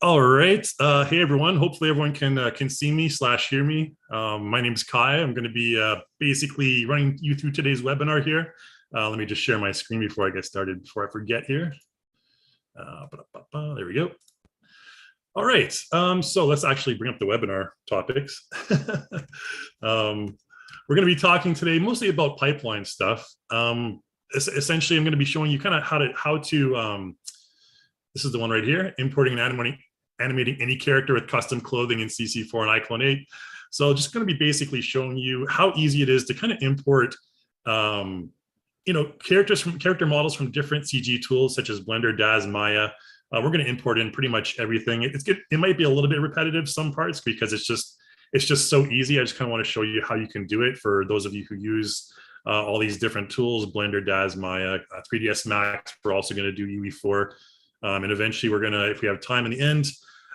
All right. Hey, everyone. Hopefully everyone can see me slash hear me. My name is Kai. I'm going to be basically running you through today's webinar here. Let me just share my screen before I get started, before I forget here. There we go. All right. So let's actually bring up the webinar topics. We're going to be talking today mostly about pipeline stuff. Essentially, I'm going to be showing you kind of how to this is the one right here, importing and animating any character with custom clothing in CC4 and iClone 8. So just going to be basically showing you how easy it is to kind of import, character models from different CG tools such as Blender, Daz, Maya. We're going to import in pretty much everything. It might be a little bit repetitive some parts because it's just so easy. I just kind of want to show you how you can do it for those of you who use all these different tools: Blender, Daz, Maya, 3ds Max. We're also going to do UE4. And eventually we're gonna, if we have time in the end,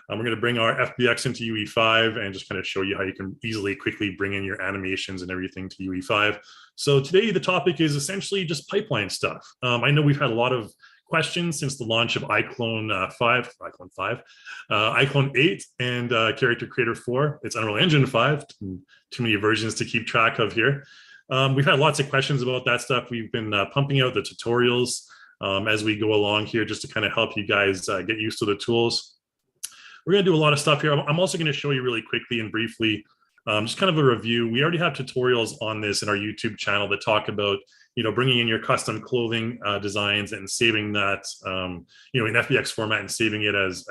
we're gonna bring our FBX into UE5 and just kind of show you how you can easily, quickly bring in your animations and everything to UE5. So today the topic is essentially just pipeline stuff. I know we've had a lot of questions since the launch of iClone 5, iClone 8 and Character Creator 4. It's Unreal Engine 5, too many versions to keep track of here. We've had lots of questions about that stuff. We've been pumping out the tutorials as we go along here, just to kind of help you guys get used to the tools. We're going to do a lot of stuff here. I'm also going to show you really quickly and briefly, just kind of a review. We already have tutorials on this in our YouTube channel that talk about, bringing in your custom clothing designs and saving that, in FBX format and saving it as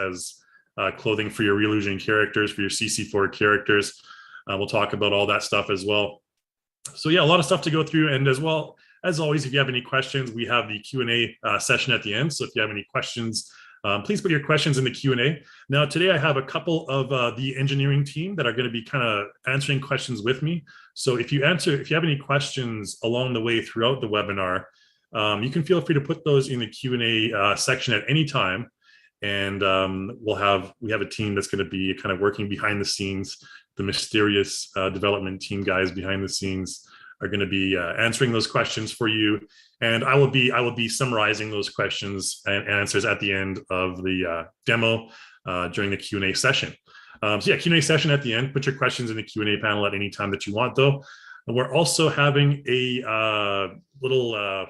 clothing for your Reallusion characters, for your CC4 characters. We'll talk about all that stuff as well. So yeah, a lot of stuff to go through. And as well, as always, if you have any questions, we have the Q&A session at the end. So if you have any questions, please put your questions in the Q&A. Now, today I have a couple of the engineering team that are going to be kind of answering questions with me. So if you have any questions along the way throughout the webinar, you can feel free to put those in the Q&A section at any time. And we have a team that's going to be kind of working behind the scenes. The mysterious development team guys behind the scenes are going to be answering those questions for you, and I will be summarizing those questions and answers at the end of the demo during the Q&A session. So yeah, Q&A session at the end. Put your questions in the Q&A panel at any time that you want, though. And we're also having a little.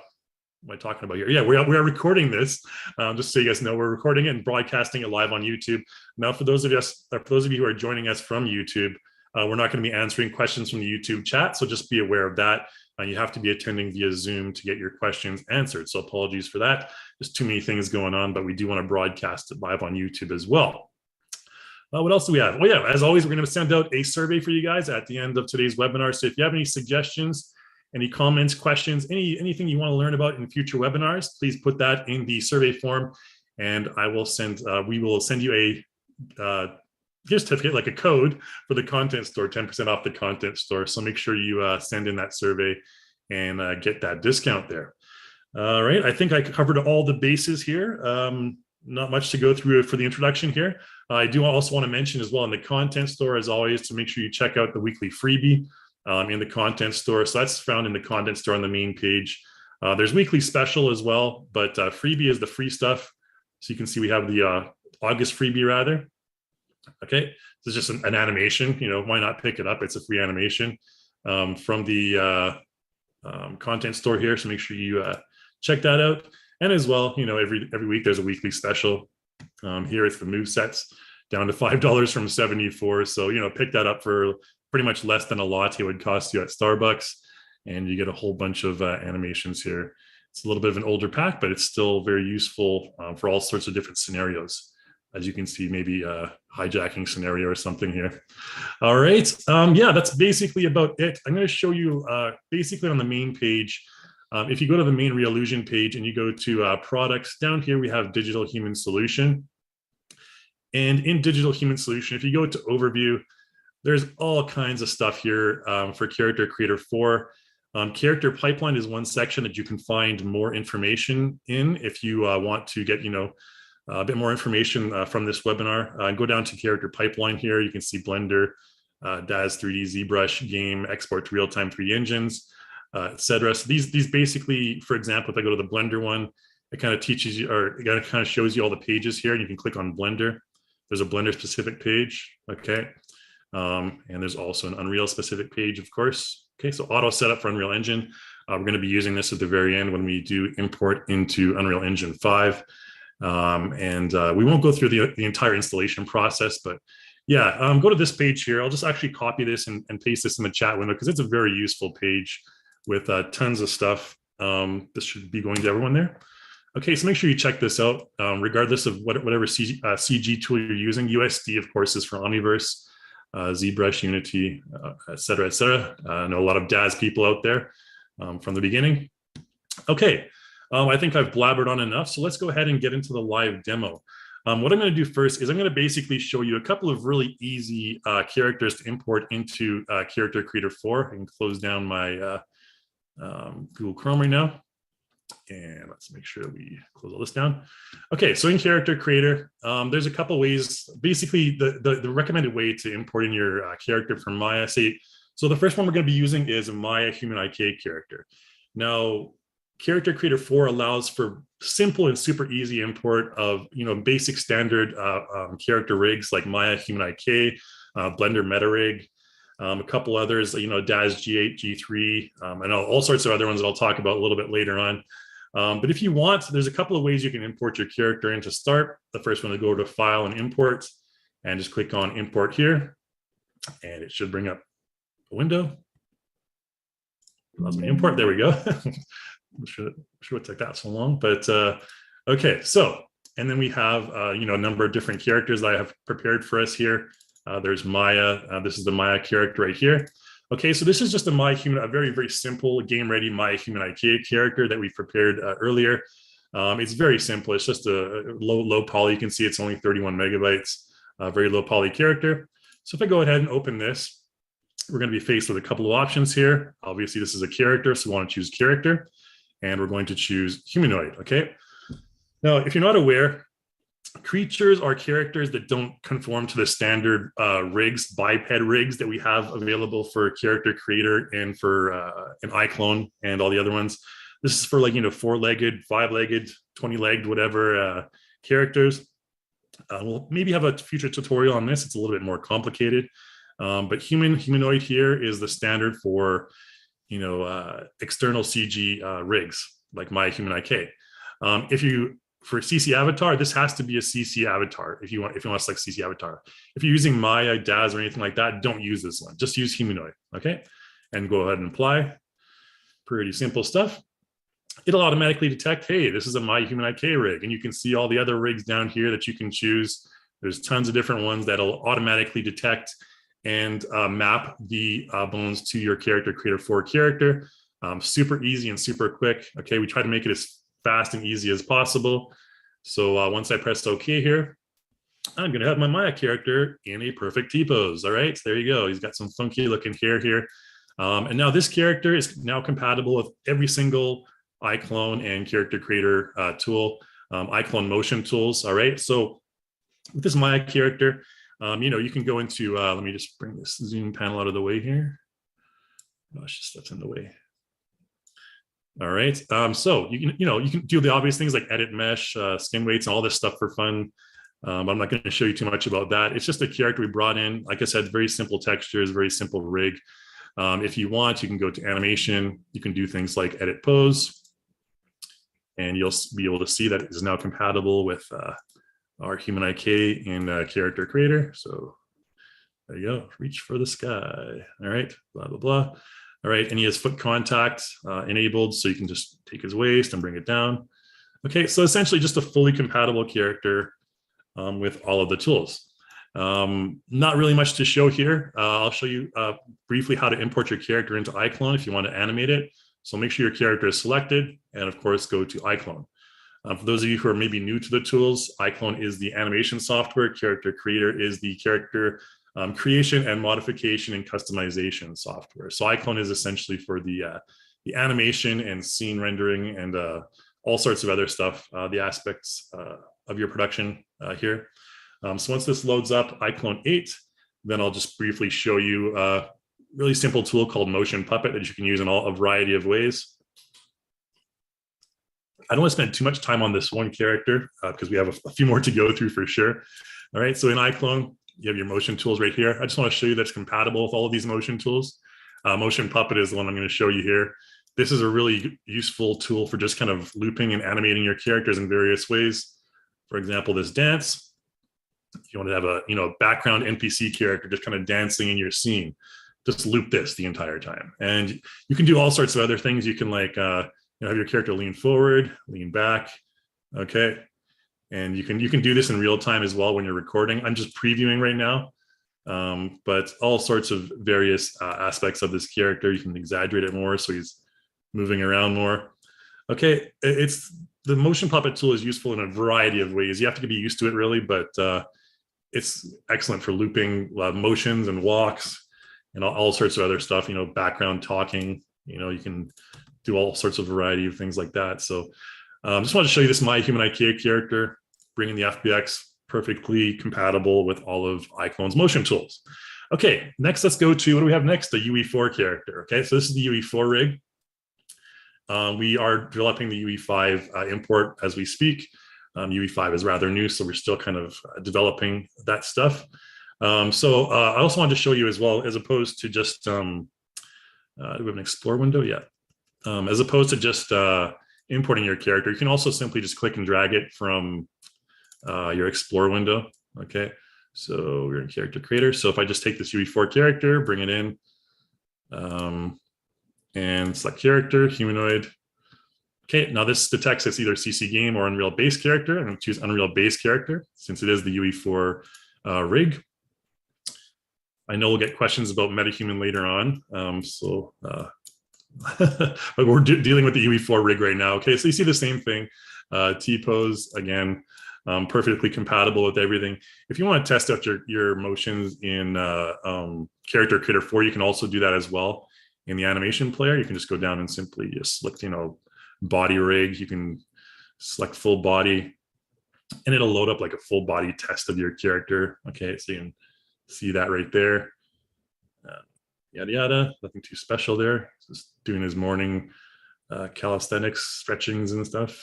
What am I talking about here? Yeah, we are recording this. Just so you guys know, we're recording it and broadcasting it live on YouTube. Now, for those of you who are joining us from YouTube, we're not going to be answering questions from the YouTube chat, so just be aware of that. You have to be attending via Zoom to get your questions answered. So apologies for that. There's too many things going on, but we do want to broadcast it live on YouTube as well. What else do we have? Well, yeah, as always, we're going to send out a survey for you guys at the end of today's webinar. So if you have any suggestions, any comments, questions, anything you want to learn about in future webinars, please put that in the survey form, and we will send you a gift certificate, like a code for the content store, 10% off the content store. So make sure you send in that survey and get that discount there. All right, I think I covered all the bases here. Not much to go through for the introduction here. I do also want to mention as well in the content store, as always, to make sure you check out the weekly freebie in the content store. So that's found in the content store on the main page. There's weekly special as well, but freebie is the free stuff. So you can see we have the August freebie rather. Okay, this is just an animation. Why not pick it up? It's a free animation from the content store here. So make sure you check that out. And as well, every week there's a weekly special. Here it's the move sets down to $5 from $74. So pick that up for pretty much less than a latte would cost you at Starbucks, and you get a whole bunch of animations here. It's a little bit of an older pack, but it's still very useful for all sorts of different scenarios. As you can see, maybe a hijacking scenario or something here. All right, yeah, that's basically about it. I'm going to show you basically on the main page. If you go to the main Reallusion page and you go to products, down here we have Digital Human Solution. And in Digital Human Solution, if you go to overview, there's all kinds of stuff here for Character Creator 4. Character Pipeline is one section that you can find more information in if you want to get, a bit more information from this webinar. Go down to Character Pipeline here. You can see Blender, Daz 3D, ZBrush, Game, Export to Real-Time 3D Engines, etc. So these basically, for example, if I go to the Blender one, it kind of teaches you, or it kind of shows you all the pages here, and you can click on Blender. There's a Blender specific page, okay? And there's also an Unreal specific page, of course. Okay, so auto setup for Unreal Engine. We're going to be using this at the very end when we do import into Unreal Engine 5. We won't go through the entire installation process, but yeah, go to this page here. I'll just actually copy this and paste this in the chat window because it's a very useful page with tons of stuff. This should be going to everyone there. Okay, so make sure you check this out, regardless of whatever CG tool you're using. USD, of course, is for Omniverse, ZBrush, Unity, et cetera, et cetera. I know a lot of Daz people out there from the beginning. Okay, I think I've blabbered on enough, so let's go ahead and get into the live demo. What I'm going to do first is I'm going to basically show you a couple of really easy characters to import into Character Creator 4. I can close down my Google Chrome right now. And let's make sure we close all this down. Okay, so in Character Creator, there's a couple ways. Basically, the recommended way to import in your character from Maya. So the first one we're going to be using is a Maya HumanIK character. Now, Character Creator 4 allows for simple and super easy import of basic standard character rigs like Maya HumanIK, Blender MetaRig, a couple others, Daz G8, G3, and all sorts of other ones that I'll talk about a little bit later on. But if you want, there's a couple of ways you can import your character in to start. The first one to go to File and Import, and just click on Import here, and it should bring up a window. Allows me to import. There we go. I'm sure it took that so long, but okay. So, and then we have a number of different characters that I have prepared for us here. There's Maya. This is the Maya character right here. Okay, so this is just a very, very simple game-ready Maya HumanIK character that we prepared earlier. It's very simple. It's just a low poly. You can see it's only 31 megabytes, very low poly character. So if I go ahead and open this, we're going to be faced with a couple of options here. Obviously, this is a character, so we want to choose character, and we're going to choose humanoid, okay? Now, if you're not aware, creatures are characters that don't conform to the standard rigs, biped rigs that we have available for Character Creator and for an iClone and all the other ones. This is for four-legged, five-legged, 20-legged, whatever characters. We'll maybe have a future tutorial on this. It's a little bit more complicated. But humanoid here is the standard for external CG rigs like Maya HumanIK. For CC avatar, this has to be a CC avatar if you want to select CC avatar. If you're using Maya, Daz, or anything like that, don't use this one. Just use humanoid, okay? And go ahead and apply. Pretty simple stuff. It'll automatically detect, hey, this is a Maya HumanIK rig, and you can see all the other rigs down here that you can choose. There's tons of different ones that'll automatically detect and map the bones to your Character Creator 4 character. Super easy and super quick. Okay, we try to make it as fast and easy as possible. So once I press OK here, I'm going to have my Maya character in a perfect T-pose. All right, there you go. He's got some funky looking hair here. And now this character is now compatible with every single iClone and Character Creator tool, iClone motion tools. All right, so with this Maya character, you can go into, let me just bring this zoom panel out of the way here. Gosh, stuff's in the way. All right, so you can do the obvious things like edit mesh, skin weights, and all this stuff for fun. I'm not going to show you too much about that. It's just a character we brought in. Like I said, very simple textures, very simple rig. If you want, you can go to animation. You can do things like edit pose, and you'll be able to see that it is now compatible with our HumanIK in Character Creator. So there you go. Reach for the sky. All right, blah blah blah. All right, and he has foot contact enabled, so you can just take his waist and bring it down. Okay, so essentially just a fully compatible character with all of the tools. Not really much to show here. I'll show you briefly how to import your character into iClone if you want to animate it. So make sure your character is selected, and of course, go to iClone. For those of you who are maybe new to the tools, iClone is the animation software. Character Creator is the character creation and modification and customization software. So iClone is essentially for the animation and scene rendering and all sorts of other stuff, the aspects of your production here. So once this loads up iClone 8, then I'll just briefly show you a really simple tool called Motion Puppet that you can use in a variety of ways. I don't want to spend too much time on this one character because we have a few more to go through for sure. All right, so in iClone, you have your motion tools right here. I just want to show you that's compatible with all of these motion tools. Motion Puppet is the one I'm going to show you here. This is a really useful tool for just kind of looping and animating your characters in various ways. For example, this dance. You want to have a background NPC character just kind of dancing in your scene. Just loop this the entire time, and you can do all sorts of other things. You can like have your character lean forward, lean back, okay, and you can do this in real time as well when you're recording. I'm just previewing right now, but all sorts of various aspects of this character. You can exaggerate it more so he's moving around more. Okay, the Motion Puppet tool is useful in a variety of ways. You have to be used to it really, but it's excellent for looping motions and walks and all sorts of other stuff, background talking, you can do all sorts of variety of things like that. So just wanted to show you this HumanIK character, bringing the FBX perfectly compatible with all of iClone's motion tools. Okay, next let's go to, what do we have next? The UE4 character. Okay, so this is the UE4 rig. We are developing the UE5 import as we speak. UE5 is rather new, so we're still kind of developing that stuff. So I also wanted to show you as well, as opposed to just, do we have an explore window? Yeah. As opposed to just importing your character, you can also simply just click and drag it from your explore window. Okay, so we're in character creator. So if I just take this UE4 character, bring it in, and select character, humanoid. Okay, now this detects it's either CC game or Unreal base character. I'm going to choose Unreal base character since it is the UE4 rig. I know we'll get questions about MetaHuman later on, but we're dealing with the UE4 rig right now. Okay, so you see the same thing. T-pose, again, perfectly compatible with everything. If you want to test out your motions in Character Creator 4, you can also do that as well. In the animation player, you can just go down and simply just select, body rig. You can select full body, and it'll load up like a full body test of your character. Okay, so you can see that right there. Yada yada, nothing too special there. Just doing his morning calisthenics stretchings and stuff.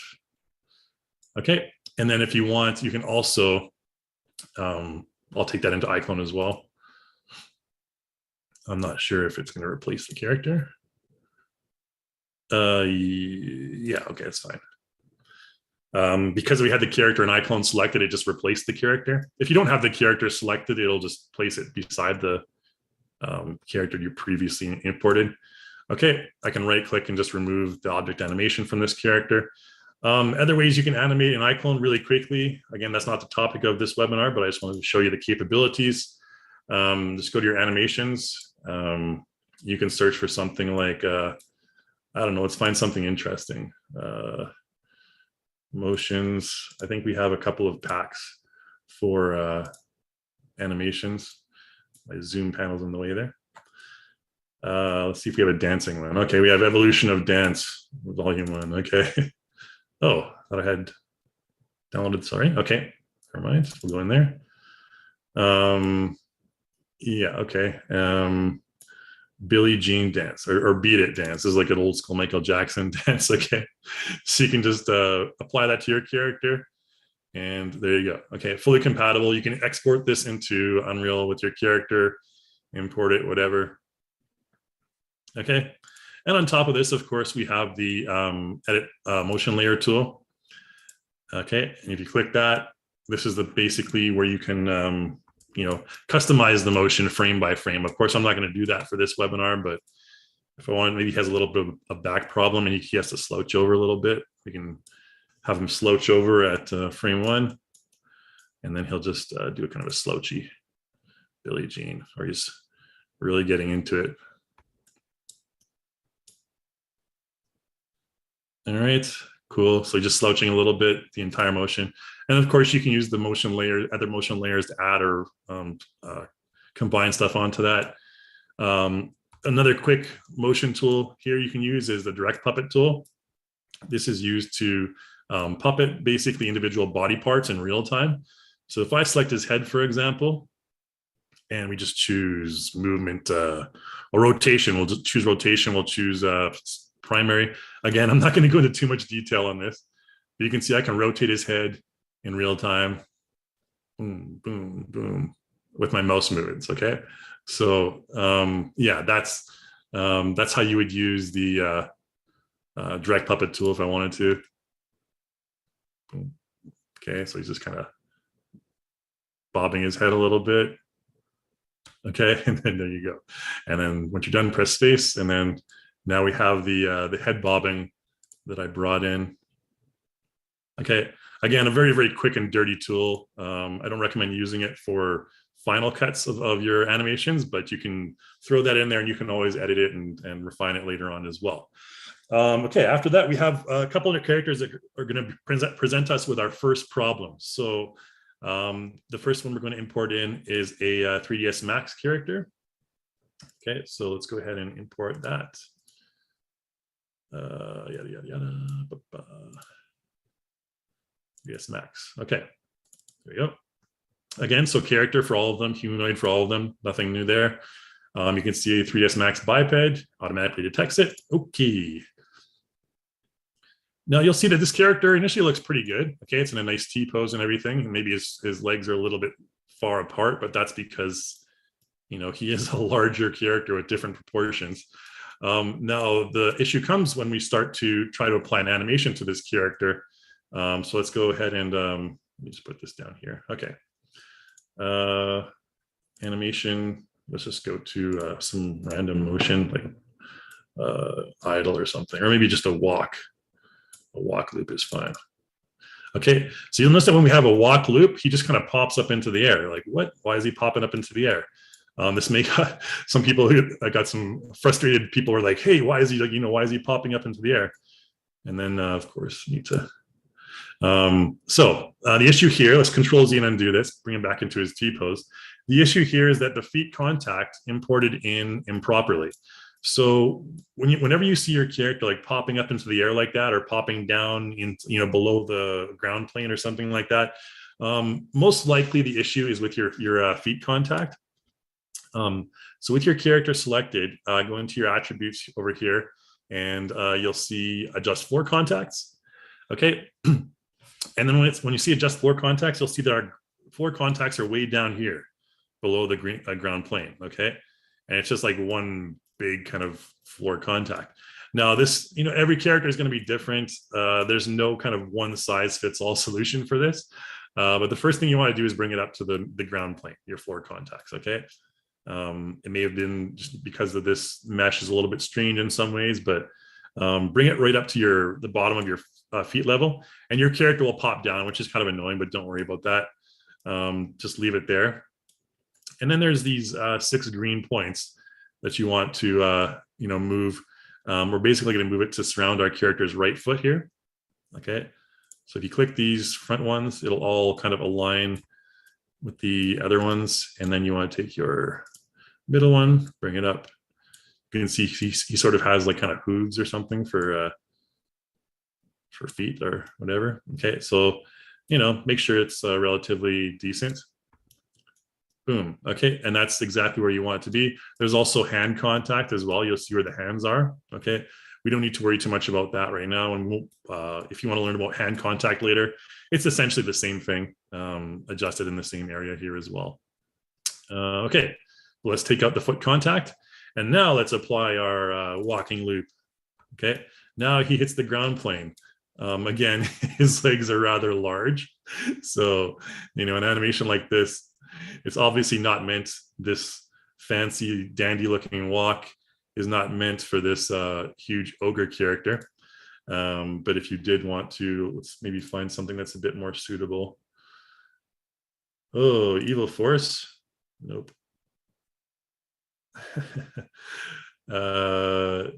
Okay, and then if you want, you can also, I'll take that into iClone as well. I'm not sure if it's going to replace the character. Yeah, okay, it's fine. Because we had the character in iClone selected, it just replaced the character. If you don't have the character selected, it'll just place it beside the character you previously imported. Okay, I can right click and just remove the object animation from this character. Other ways you can animate in iClone really quickly. Again, that's not the topic of this webinar, but I just wanted to show you the capabilities. Just go to your animations. You can search for something like, I don't know, let's find something interesting. Motions. I think we have a couple of packs for animations. My zoom panel's in the way there. Let's see if we have a dancing one. Okay, we have Evolution of Dance, Volume 1. Okay. Oh, I thought I had downloaded, sorry. Okay, never mind. We'll go in there. Yeah, okay. Billie Jean dance or Beat It dance is like an old school Michael Jackson dance. Okay, so you can just apply that to your character, and there you go. Okay, fully compatible. You can export this into Unreal with your character, import it, whatever. Okay, and on top of this, of course, we have the edit motion layer tool. Okay, and if you click that, this is basically where you can customize the motion frame by frame. Of course, I'm not going to do that for this webinar, but if I want, maybe he has a little bit of a back problem and he has to slouch over a little bit, we can have him slouch over at frame 1, and then he'll just do a kind of a slouchy Billie Jean, where he's really getting into it. All right, cool. So just slouching a little bit, the entire motion. And of course, you can use the motion layer, other motion layers to add or combine stuff onto that. Another quick motion tool here you can use is the direct puppet tool. This is used to puppet basically individual body parts in real time. So if I select his head, for example, and we just choose movement or rotation, we'll just choose rotation, we'll choose primary. Again, I'm not going to go into too much detail on this, but you can see I can rotate his head in real time, boom, boom, boom, with my mouse movements. Okay, so yeah, that's how you would use the direct puppet tool if I wanted to. Boom. Okay, so he's just kind of bobbing his head a little bit. Okay, and then there you go. And then once you're done, press space, and then now we have the head bobbing that I brought in. Okay, again, a very, very quick and dirty tool. I don't recommend using it for final cuts of your animations, but you can throw that in there and you can always edit it and refine it later on as well. Okay, after that, we have a couple of characters that are going to present us with our first problem. So the first one we're going to import in is a 3ds Max character. Okay, so let's go ahead and import that. Yada, yada, yada. 3ds Max. Okay, there we go. Again, so character for all of them, humanoid for all of them, nothing new there. You can see 3ds Max biped, automatically detects it. Okay. Now you'll see that this character initially looks pretty good. Okay, it's in a nice T pose and everything. And maybe his legs are a little bit far apart, but that's because, you know, he is a larger character with different proportions. Now the issue comes when we start to try to apply an animation to this character. So let's go ahead and let me just put this down here. Okay. Animation, let's just go to some random motion, like idle or something, or maybe just a walk. A walk loop is fine. Okay, so you'll notice that when we have a walk loop, he just kind of pops up into the air. Like, what? Why is he popping up into the air? This may some people who I got some frustrated people were like, hey, why is he, like, you know, why is he popping up into the air? And then of course you need to the issue here, let's Control Z and undo this, bring him back into his T pose. The issue here is that the feet contact imported in improperly. So whenever you see your character like popping up into the air like that, or popping down in, you know, below the ground plane or something like that, most likely the issue is with your feet contact. So with your character selected, go into your attributes over here, and you'll see adjust floor contacts. Okay. And then when you see adjust floor contacts, you'll see that our floor contacts are way down here below the ground plane. Okay. And it's just like one big kind of floor contact. Now this, you know, every character is going to be different. There's no kind of one size fits all solution for this. But the first thing you want to do is bring it up to the ground plane, your floor contacts. Okay. It may have been just because of this mesh is a little bit strange in some ways, but bring it right up to the bottom of your feet level, and your character will pop down, which is kind of annoying, but don't worry about that. Just leave it there. And then there's these 6 green points that you want to you know, move. We're basically going to move it to surround our character's right foot here. Okay, so if you click these front ones, it'll all kind of align with the other ones, and then you want to take your middle one, bring it up. You can see he sort of has like kind of hooves or something for feet or whatever. Okay, so, you know, make sure it's relatively decent. Boom. Okay, and that's exactly where you want it to be. There's also hand contact as well. You'll see where the hands are. Okay, we don't need to worry too much about that right now. And if you want to learn about hand contact later, it's essentially the same thing, adjusted in the same area here as well. Okay, let's take out the foot contact. And now let's apply our walking loop. Okay, now he hits the ground plane. Again, his legs are rather large. So, you know, an animation like this, it's obviously not meant, this fancy dandy looking walk is not meant for this huge ogre character. But if you did want to, let's maybe find something that's a bit more suitable. Oh, Evil Force. Nope. I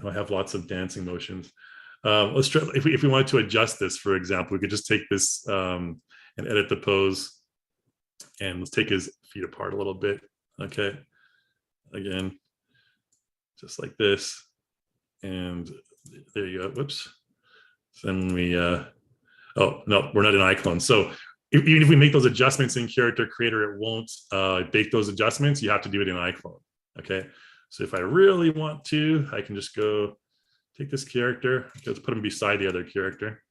don't have lots of dancing motions. Let's try, if we wanted to adjust this, for example, we could just take this and edit the pose, and let's take his feet apart a little bit. Okay, again, just like this, and there you go. Whoops. So then we oh no, we're not in iClone. So even if we make those adjustments in Character Creator, it won't bake those adjustments. You have to do it in iClone. Okay, so if I really want to, I can just go take this character, let's put him beside the other character,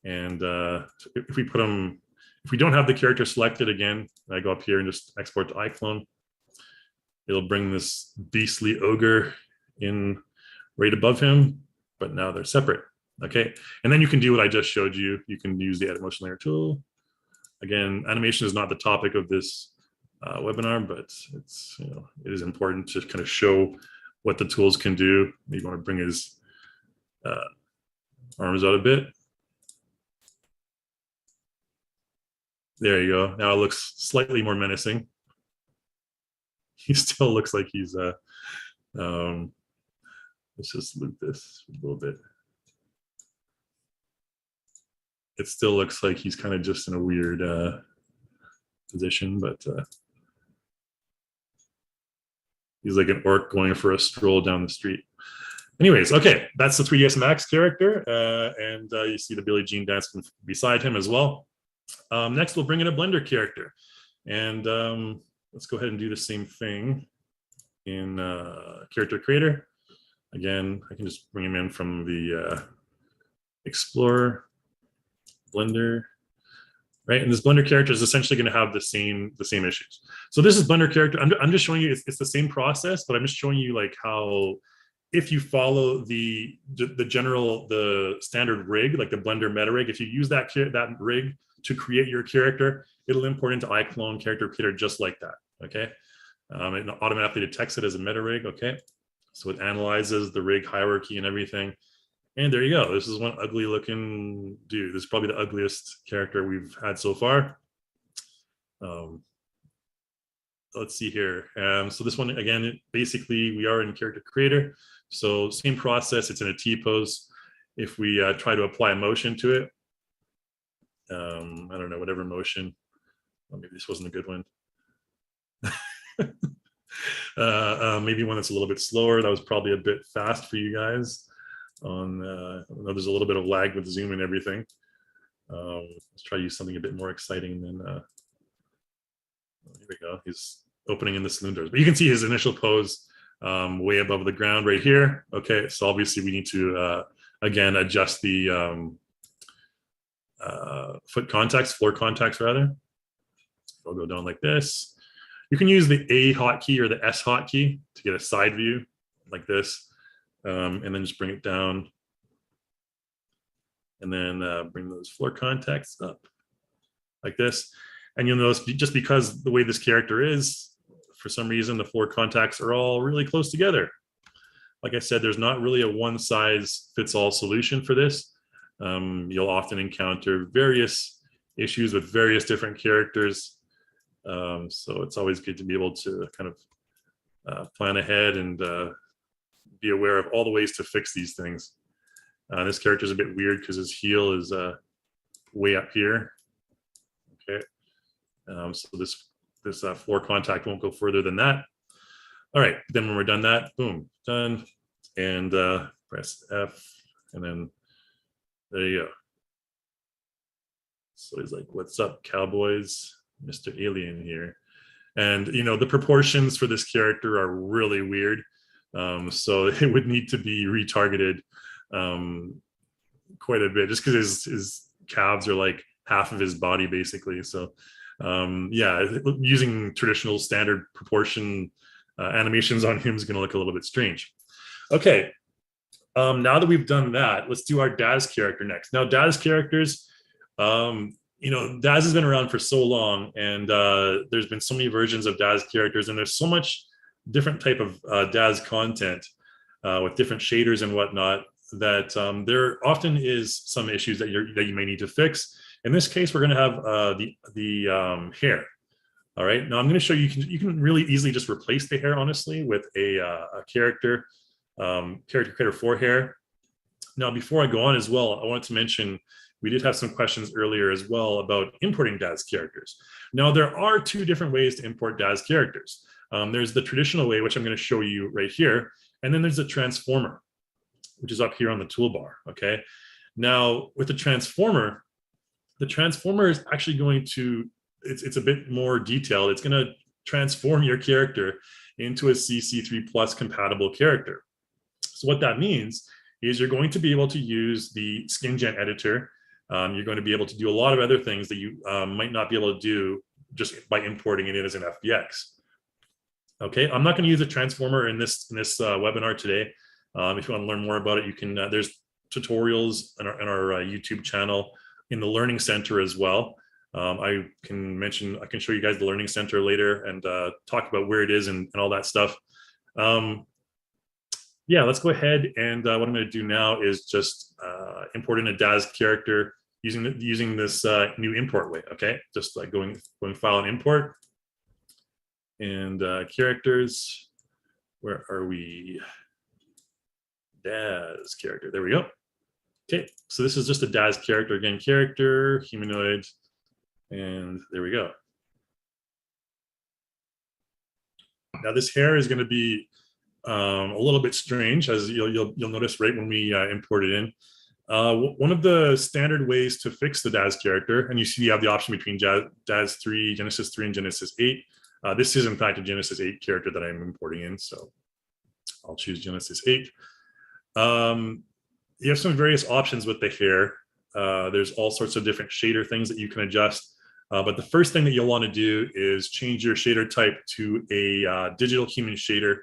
and if we put him If we don't have the character selected, again, I go up here and just export to iClone. It'll bring this beastly ogre in right above him, but now they're separate. Okay, and then you can do what I just showed you. You can use the Edit Motion Layer tool. Again, animation is not the topic of this webinar, but it's, you know, it is important to kind of show what the tools can do. You want to bring his arms out a bit. There you go. Now it looks slightly more menacing. He still looks like he's let's just loop this a little bit. It still looks like he's kind of just in a weird position, but he's like an orc going for a stroll down the street. Anyways, okay, that's the 3ds Max character, and you see the Billie Jean dancing beside him as well. Next, we'll bring in a Blender character, and let's go ahead and do the same thing in Character Creator. Again, I can just bring him in from the Explorer, Blender, right? And this Blender character is essentially going to have the same issues. So this is Blender character. I'm just showing you it's the same process, but I'm just showing you like how, if you follow the standard rig, like the Blender MetaRig, if you use that rig to create your character, it'll import into iClone Character Creator just like that. Okay, it automatically detects it as a MetaRig. Okay, so it analyzes the rig hierarchy and everything. And there you go. This is one ugly looking dude. This is probably the ugliest character we've had so far. Let's see here. So this one, again, basically we are in Character Creator. So same process, it's in a T-pose. If we try to apply a motion to it, I don't know, whatever motion. Well, maybe this wasn't a good one. Maybe one that's a little bit slower. That was probably a bit fast for you guys. I know there's a little bit of lag with Zoom and everything. Let's try to use something a bit more exciting than, here we go. He's opening in the saloon doors, but you can see his initial pose way above the ground right here. Okay, so obviously we need to, again, adjust the floor contacts rather. I'll go down like this. You can use the A hotkey or the S hotkey to get a side view like this. And then just bring it down, and then bring those floor contacts up like this. And you'll notice, just because the way this character is, for some reason the floor contacts are all really close together. Like I said, there's not really a one size fits all solution for this. You'll often encounter various issues with various different characters. So it's always good to be able to kind of plan ahead and be aware of all the ways to fix these things. This character is a bit weird because his heel is way up here. Okay, so this floor contact won't go further than that. All right, then when we're done that, boom, done, and press F, and then there you go. So he's like, "What's up, cowboys? Mr. Alien here." And you know, the proportions for this character are really weird. So it would need to be retargeted quite a bit, just because his calves are like half of his body basically. So yeah, using traditional standard proportion animations on him is going to look a little bit strange. Okay, now that we've done that, let's do our Daz character next. Now, Daz characters, you know, Daz has been around for so long, and there's been so many versions of Daz characters, and there's so much different type of Daz content with different shaders and whatnot, that there often is some issues that you may need to fix. In this case, we're going to have the hair. All right. Now I'm going to show you. You can really easily just replace the hair, honestly, with a character creator for hair. Now, before I go on as well, I want to mention we did have some questions earlier as well about importing Daz characters. Now, there are two different ways to import Daz characters. There's the traditional way, which I'm going to show you right here. And then there's a transformer, which is up here on the toolbar. Okay. Now, with the transformer is actually going to, it's a bit more detailed. It's going to transform your character into a CC3 plus compatible character. So what that means is you're going to be able to use the SkinGen editor you're going to be able to do a lot of other things that you might not be able to do just by importing it in as an FBX. Okay, I'm not going to use a transformer in this webinar today. If you want to learn more about it, you can. There's tutorials in our YouTube channel, in the Learning Center as well. I can show you guys the Learning Center later and talk about where it is and all that stuff. Yeah, let's go ahead, and what I'm going to do now is just import in a Daz character using this new import way. Okay, just like going file and import, and characters. Where are we? Daz character. There we go. Okay, so this is just a Daz character again. Character, humanoid, and there we go. Now this hair is going to be a little bit strange, as you'll notice right when we import it in. One of the standard ways to fix the Daz character, and you see you have the option between Daz 3, Genesis 3, and Genesis 8. This is in fact a Genesis 8 character that I'm importing in, so I'll choose Genesis 8. You have some various options with the hair. There's all sorts of different shader things that you can adjust. But the first thing that you'll want to do is change your shader type to a digital human shader,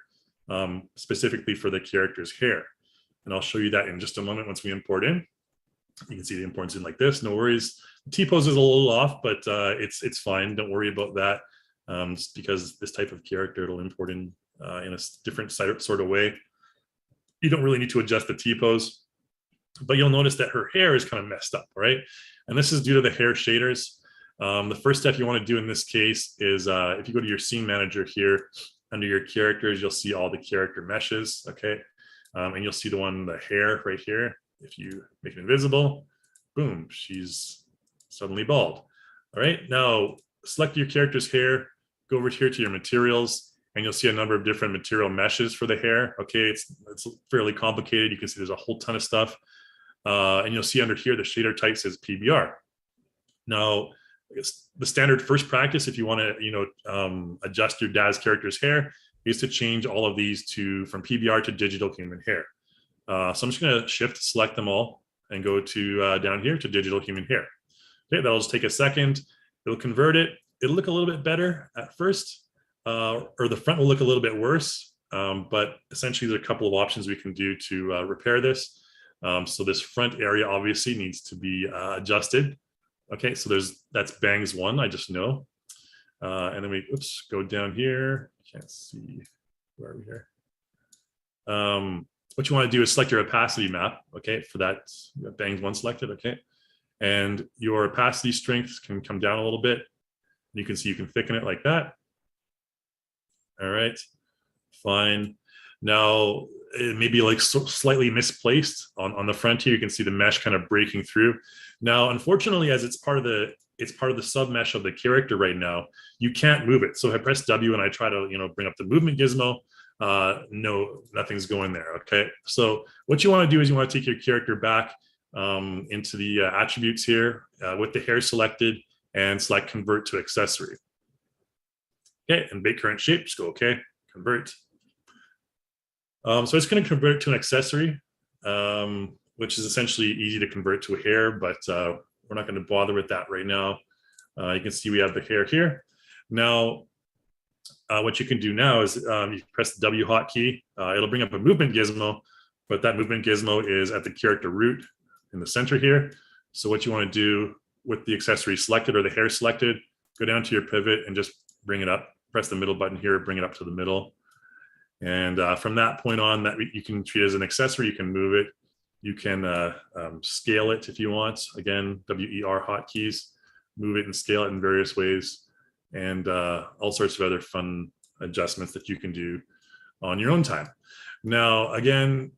specifically for the character's hair. And I'll show you that in just a moment once we import in. You can see the import's in like this, no worries. The T-pose is a little off, but it's fine. Don't worry about that. Just because this type of character, it'll import in a different sort of way. You don't really need to adjust the T-pose, but you'll notice that her hair is kind of messed up, right? And this is due to the hair shaders. The first step you want to do in this case is if you go to your scene manager here, under your characters, you'll see all the character meshes, okay? And you'll see the hair right here. If you make it invisible, boom, she's suddenly bald. All right, now select your character's hair, go over here to your materials, and you'll see a number of different material meshes for the hair. Okay, it's fairly complicated. You can see there's a whole ton of stuff. And you'll see under here, the shader type says PBR. Now, the standard first practice, if you want to, adjust your Daz character's hair, is to change all of these from PBR to digital human hair. So I'm just going to shift select them all and go to down here to digital human hair. Okay, that'll just take a second. It'll convert it. It'll look a little bit better at first, or the front will look a little bit worse. But essentially, there's a couple of options we can do to repair this. So this front area obviously needs to be adjusted. Okay, so that's bangs 1, I just know. And then we go down here. Can't see, where are we here? What you want to do is select your opacity map. Okay, for that, you have bangs 1 selected. Okay, and your opacity strength can come down a little bit. You can see you can thicken it like that. All right, fine. Now it may be like slightly misplaced on the front here. You can see the mesh kind of breaking through. Now, unfortunately, as it's part of the sub mesh of the character right now, you can't move it. So if I press W and I try to bring up the movement gizmo, no, nothing's going there. Okay, so what you want to do is you want to take your character back into the attributes here with the hair selected and select convert to accessory. Okay, and bake current shape, just go okay, convert. So it's going to convert to an accessory, which is essentially easy to convert to a hair, but we're not going to bother with that right now. You can see we have the hair here. Now, what you can do now is you press the W hotkey. It'll bring up a movement gizmo, but that movement gizmo is at the character root in the center here. So what you want to do with the accessory selected or the hair selected, go down to your pivot and just bring it up. Press the middle button here, bring it up to the middle. And from that point on, that you can treat it as an accessory. You can move it. You can scale it if you want. Again, WER hotkeys, move it and scale it in various ways, and all sorts of other fun adjustments that you can do on your own time. Now, again,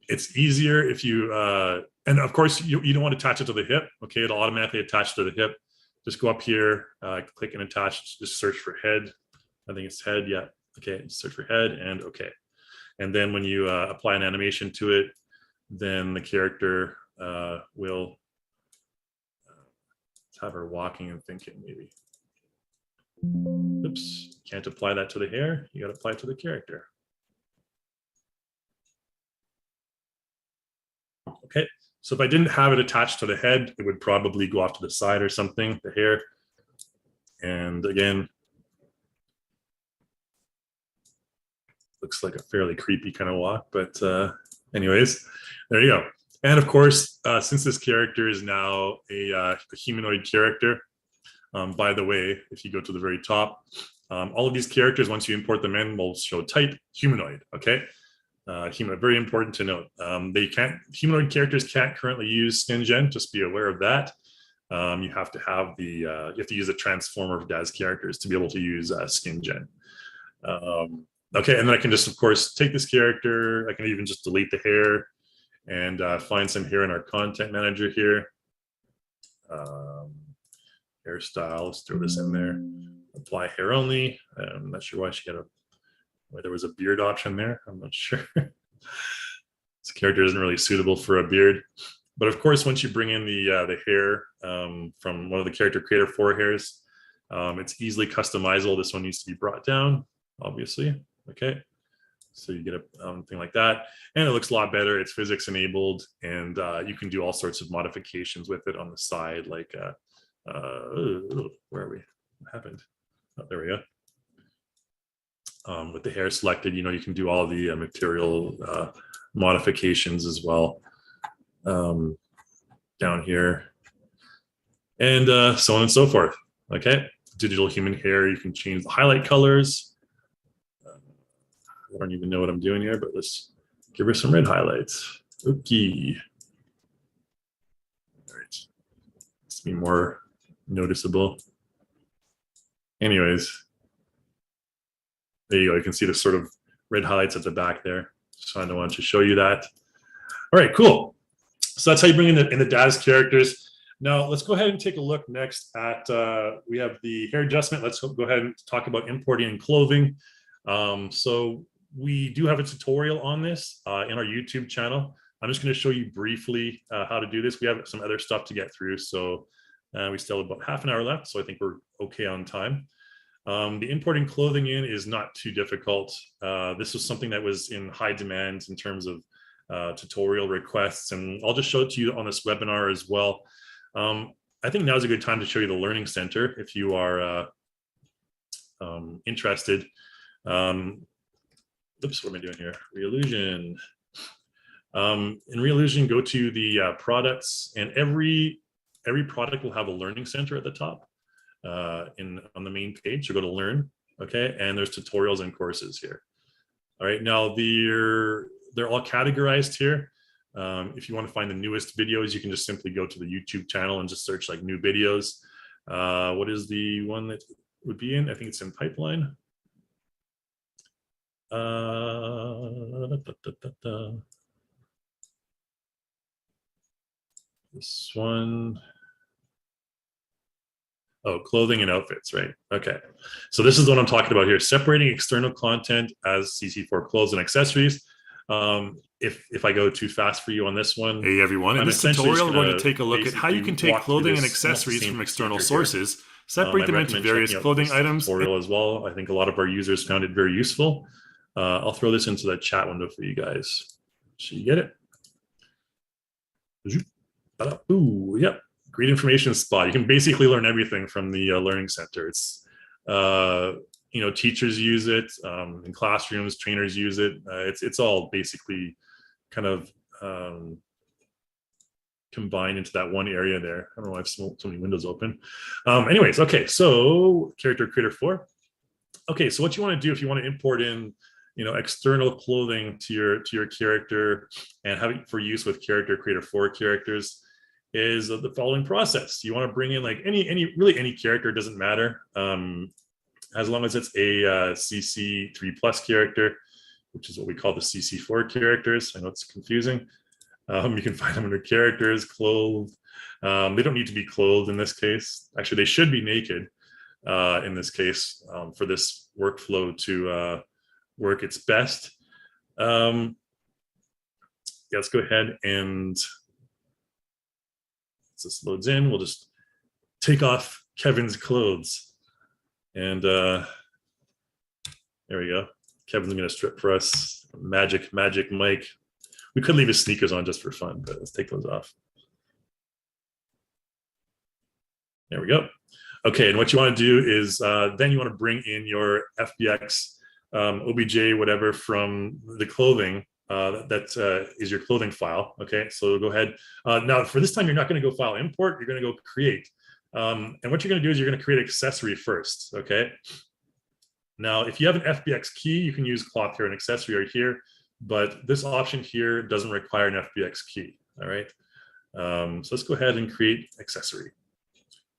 it's easier if you, and of course, you don't want to attach it to the hip. Okay, it'll automatically attach to the hip. Just go up here, click and attach, just search for head. I think it's head, yeah. Okay, search for head and okay. And then when you apply an animation to it, then the character will let's have her walking and thinking maybe. Oops, can't apply that to the hair. You got to apply it to the character. Okay, So if I didn't have it attached to the head, it would probably go off to the side or something, the hair. And again, looks like a fairly creepy kind of walk, but anyways, there you go. And of course, since this character is now a humanoid character, by the way, if you go to the very top, all of these characters, once you import them in, will show type humanoid, okay? Very important to note. Humanoid characters can't currently use skin gen, just be aware of that. You have to have you have to use a transformer of Daz characters to be able to use skin gen. Okay, and then I can just, of course, take this character. I can even just delete the hair and find some hair in our content manager here. Hairstyle, let's throw this in there. Apply hair only. I'm not sure why there was a beard option there. I'm not sure. This character isn't really suitable for a beard. But of course, once you bring in the hair from one of the character creator 4 hairs, it's easily customizable. This one needs to be brought down, obviously. Okay, so you get a thing like that, and it looks a lot better. It's physics enabled, and you can do all sorts of modifications with it on the side, like where are we? What happened? Oh, there we go. With the hair selected, you can do all the material modifications as well down here, and so on and so forth. Okay, digital human hair. You can change the highlight colors. I don't even know what I'm doing here, but let's give her some red highlights. Okay. All right. Let's be more noticeable. Anyways, there you go. You can see the sort of red highlights at the back there. So I wanted to show you that. All right, cool. So that's how you bring in the Daz characters. Now let's go ahead and take a look next at, we have the hair adjustment. Let's go ahead and talk about importing and clothing. So we do have a tutorial on this in our YouTube channel. I'm just going to show you briefly how to do this. We have some other stuff to get through, so we still have about half an hour left, so I think we're okay on time. The importing clothing in is not too difficult. This was something that was in high demand in terms of tutorial requests, and I'll just show it to you on this webinar as well. I think now's a good time to show you the Learning Center if you are interested. Oops, what am I doing here? Reallusion. In Reallusion, go to the products, and every product will have a Learning Center at the top on the main page. So go to Learn, okay? And there's tutorials and courses here. All right, now they're all categorized here. If you want to find the newest videos, you can just simply go to the YouTube channel and just search like new videos. What is the one that would be in? I think it's in pipeline. This one. Oh, clothing and outfits, right? Okay. So this is what I'm talking about here, separating external content as CC4 clothes and accessories. If I go too fast for you on this one. Hey everyone, in this tutorial, we're going to take a look at how you can take clothing and accessories from external sources, separate them into various clothing items. Tutorial as well. I think a lot of our users found it very useful. I'll throw this into the chat window for you guys. So you get it? Ooh, yep. Great information spot. You can basically learn everything from the Learning Center. It's, teachers use it in classrooms, trainers use it. It's all basically kind of combined into that one area there. I don't know why I have so many windows open. Anyways, okay, so Character Creator 4. Okay, so what you want to do if you want to import in external clothing to your character and have it for use with Character Creator 4 characters is the following process. You want to bring in like any character, doesn't matter, as long as it's a CC3 plus character, which is what we call the CC4 characters. I know it's confusing. You can find them under characters, clothed. They don't need to be clothed in this case. Actually, they should be naked in this case for this workflow to work its best. Yeah, let's go ahead and as this loads in, we'll just take off Kevin's clothes. And there we go. Kevin's going to strip for us. Magic Mike. We could leave his sneakers on just for fun, but let's take those off. There we go. Okay, and what you want to do is then you want to bring in your FBX, OBJ, whatever from the clothing. That is your clothing file. Okay, so go ahead. Now, for this time, you're not going to go file import. You're going to go create. And what you're going to do is you're going to create accessory first. Okay. Now, if you have an FBX key, you can use cloth here and accessory right here. But this option here doesn't require an FBX key. All right. So let's go ahead and create accessory.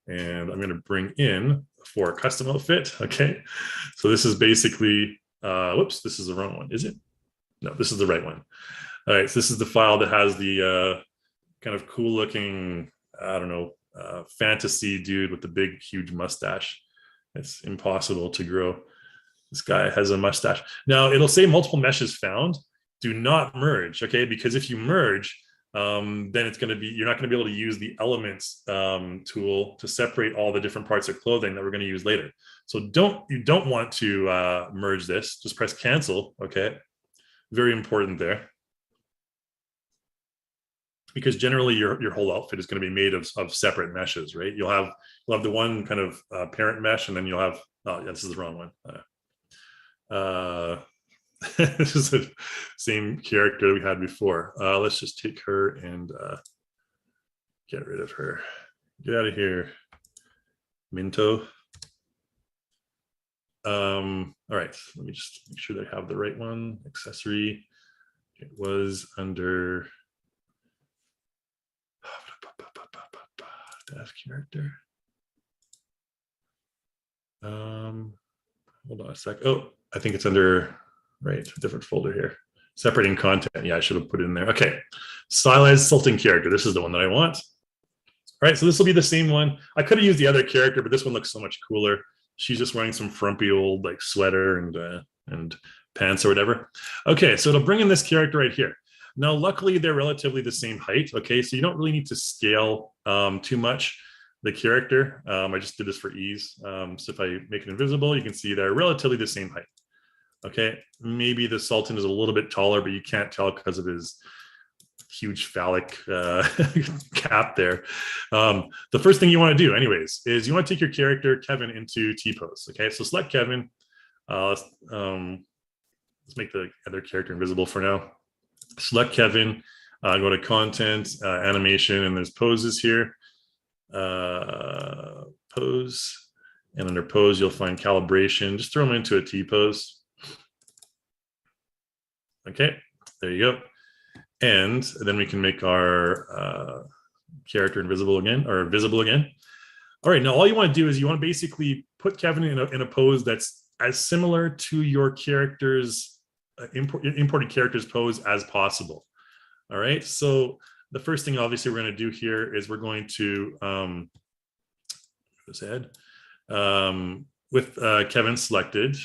And I'm going to bring in for custom outfit. Okay. So this is basically, whoops, this is the wrong one, is it? No, this is the right one. All right. So this is the file that has the kind of cool looking, I don't know, fantasy dude with the big, huge mustache. It's impossible to grow. This guy has a mustache. Now it'll say multiple meshes found. Do not merge, okay? Because if you merge, then it's going to be, you're not going to be able to use the elements tool to separate all the different parts of clothing that we're going to use later. So you don't want to merge this. Just press cancel, okay? Very important there. Because generally your whole outfit is going to be made of separate meshes, right? You'll have the one kind of parent mesh, and then you'll have, oh yeah, this is the wrong one. This is the same character we had before. Let's just take her and get rid of her. Get out of here, Minto. All right, let me just make sure that I have the right one. Accessory. It was under Daz Character. Hold on a sec. Oh, I think it's under, right, a different folder here. Separating content. Yeah, I should have put it in there. Okay. Stylized Sultan Character. This is the one that I want. All right, so this will be the same one. I could have used the other character, but this one looks so much cooler. She's just wearing some frumpy old like sweater and pants or whatever. Okay, so it'll bring in this character right here. Now, luckily, they're relatively the same height. Okay, so you don't really need to scale too much the character. I just did this for ease. So if I make it invisible, you can see they're relatively the same height. Okay, maybe the Sultan is a little bit taller, but you can't tell because of his huge phallic cap there. The first thing you want to do, anyways, is you want to take your character Kevin into T-pose. Okay, so select Kevin. Let's make the other character invisible for now. Select Kevin. Go to content, animation, and there's poses here. Pose, and under pose you'll find calibration. Just throw them into a T-pose. Okay, there you go. And then we can make our character invisible again, or visible again. All right, now all you want to do is you want to basically put Kevin in a pose that's as similar to your character's imported character's pose as possible. All right, so the first thing obviously we're going to do here is we're going to with Kevin selected,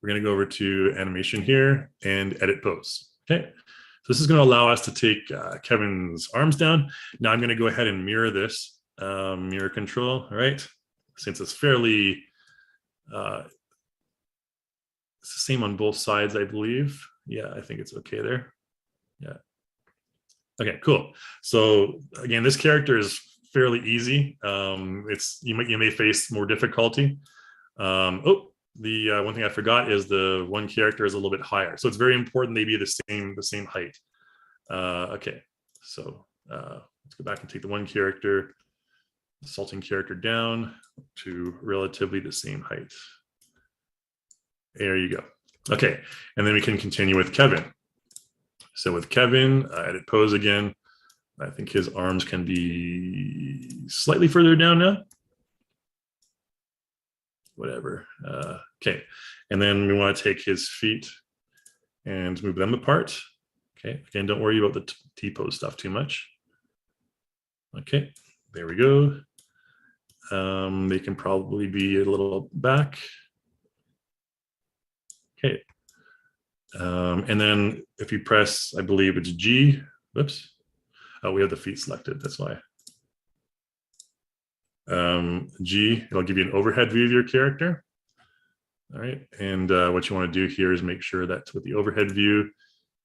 we're going to go over to animation here and edit pose. Okay, so this is going to allow us to take Kevin's arms down. Now I'm going to go ahead and mirror this, mirror control. All right, since it's fairly it's the same on both sides, I believe. Yeah, I think it's okay there. Yeah. Okay, cool. So again, this character is fairly easy. You may face more difficulty. The one thing I forgot is the one character is a little bit higher, so it's very important they be the same height. Okay, so let's go back and take the one character, the Sultan character, down to relatively the same height. There you go. Okay, and then we can continue with Kevin. So with Kevin, edit pose again. I think his arms can be slightly further down now. Whatever. Okay, and then we want to take his feet and move them apart. Okay, again, don't worry about the T-pose stuff too much. Okay, there we go. They can probably be a little back. Okay. And then if you press, I believe it's G, whoops. Oh, we have the feet selected, that's why. G, it'll give you an overhead view of your character. All right, and what you want to do here is make sure that with the overhead view,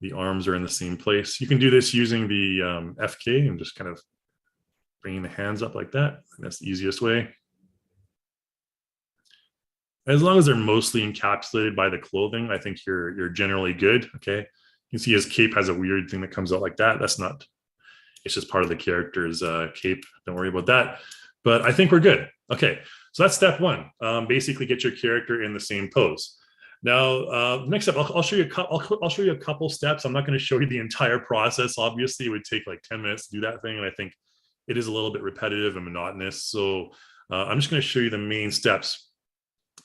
The arms are in the same place. You can do this using the FK and just kind of bringing the hands up like that. That's the easiest way. As long as they're mostly encapsulated by the clothing, I think you're generally good. Okay, you can see his cape has a weird thing that comes out like that. That's not. It's just part of the character's cape. Don't worry about that. But I think we're good. Okay, so that's step one. Basically, get your character in the same pose. Now, next step, I'll show you. I'll show you a couple steps. I'm not going to show you the entire process. Obviously, it would take like 10 minutes to do that thing, and I think it is a little bit repetitive and monotonous. So I'm just going to show you the main steps.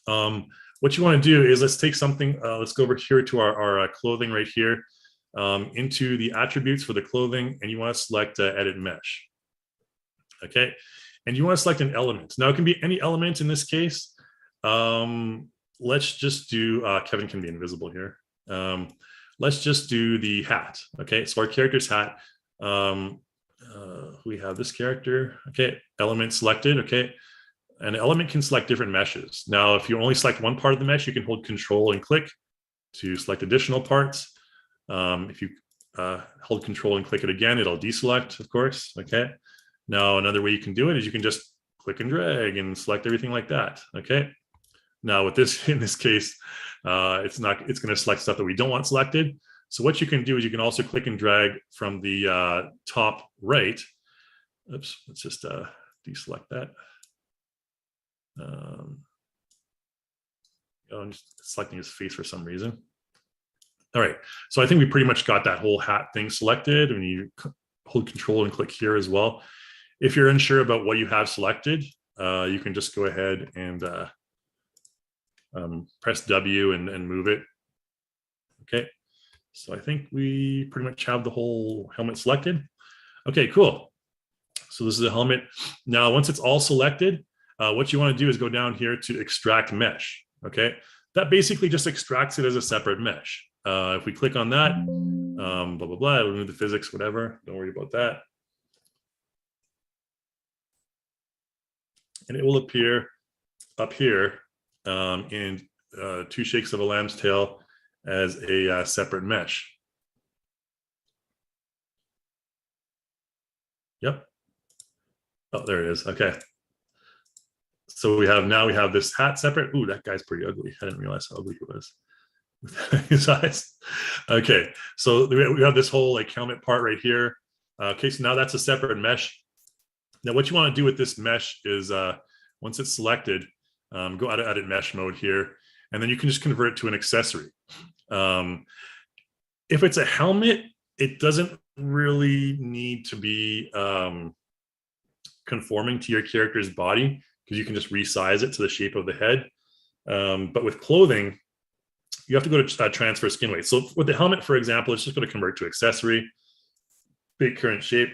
What you want to do is let's take something. Let's go over here to our clothing right here, into the attributes for the clothing, and you want to select edit mesh. Okay, and you want to select an element. Now it can be any element in this case. Let's just do Kevin can be invisible here. Let's just do the hat. Okay, so our character's hat. We have this character. Okay, element selected. Okay. An element can select different meshes. Now, if you only select one part of the mesh, you can hold Control and click to select additional parts. If you hold Control and click it again, it'll deselect, of course. Okay. Now, another way you can do it is you can just click and drag and select everything like that. Okay. Now, with this, in this case, it's going to select stuff that we don't want selected. So what you can do is you can also click and drag from the top right. Oops, let's just deselect that. I'm just selecting his face for some reason. All right, so I think we pretty much got that whole hat thing selected, and you hold Control and click here as well. If you're unsure about what you have selected, you can just go ahead and press W and move it. Okay, so I think we pretty much have the whole helmet selected. Okay, cool. So this is a helmet. Now, once it's all selected, what you want to do is go down here to extract mesh. Okay, that basically just extracts it as a separate mesh. If we click on that, blah, blah, blah, it'll remove the physics, whatever. Don't worry about that. And it will appear up here in 2 shakes of a lamb's tail as a separate mesh. Yep. Oh, there it is. Okay. So we have this hat separate. Ooh, that guy's pretty ugly. I didn't realize how ugly he was with his eyes. Okay, so we have this whole like helmet part right here. Okay, so now that's a separate mesh. Now what you want to do with this mesh is once it's selected, go out of edit mesh mode here, and then you can just convert it to an accessory. If it's a helmet, it doesn't really need to be conforming to your character's body, because you can just resize it to the shape of the head. But with clothing, you have to go to transfer skin weight. So with the helmet, for example, it's just going to convert to accessory, big current shape.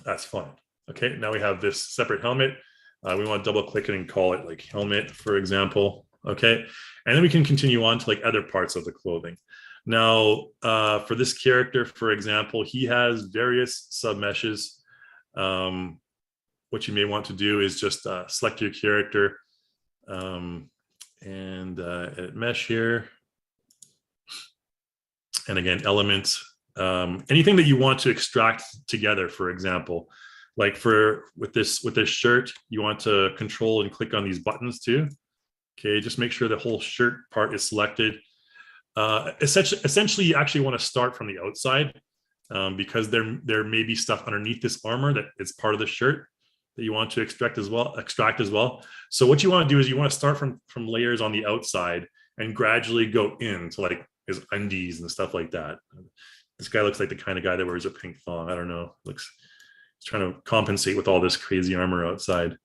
That's fine. Okay, now we have this separate helmet. We want to double click it and call it like helmet, for example. Okay, and then we can continue on to like other parts of the clothing. Now, for this character, for example, he has various submeshes. What you may want to do is just select your character and edit mesh here. And again, elements, anything that you want to extract together, for example, like with this shirt, you want to control and click on these buttons too. Okay, just make sure the whole shirt part is selected. Essentially, you actually want to start from the outside because there may be stuff underneath this armor that is part of the shirt that you want to extract as well. So what you want to do is you want to start from layers on the outside and gradually go into like his undies and stuff like that. This guy looks like the kind of guy that wears a pink thong. I don't know. He's trying to compensate with all this crazy armor outside.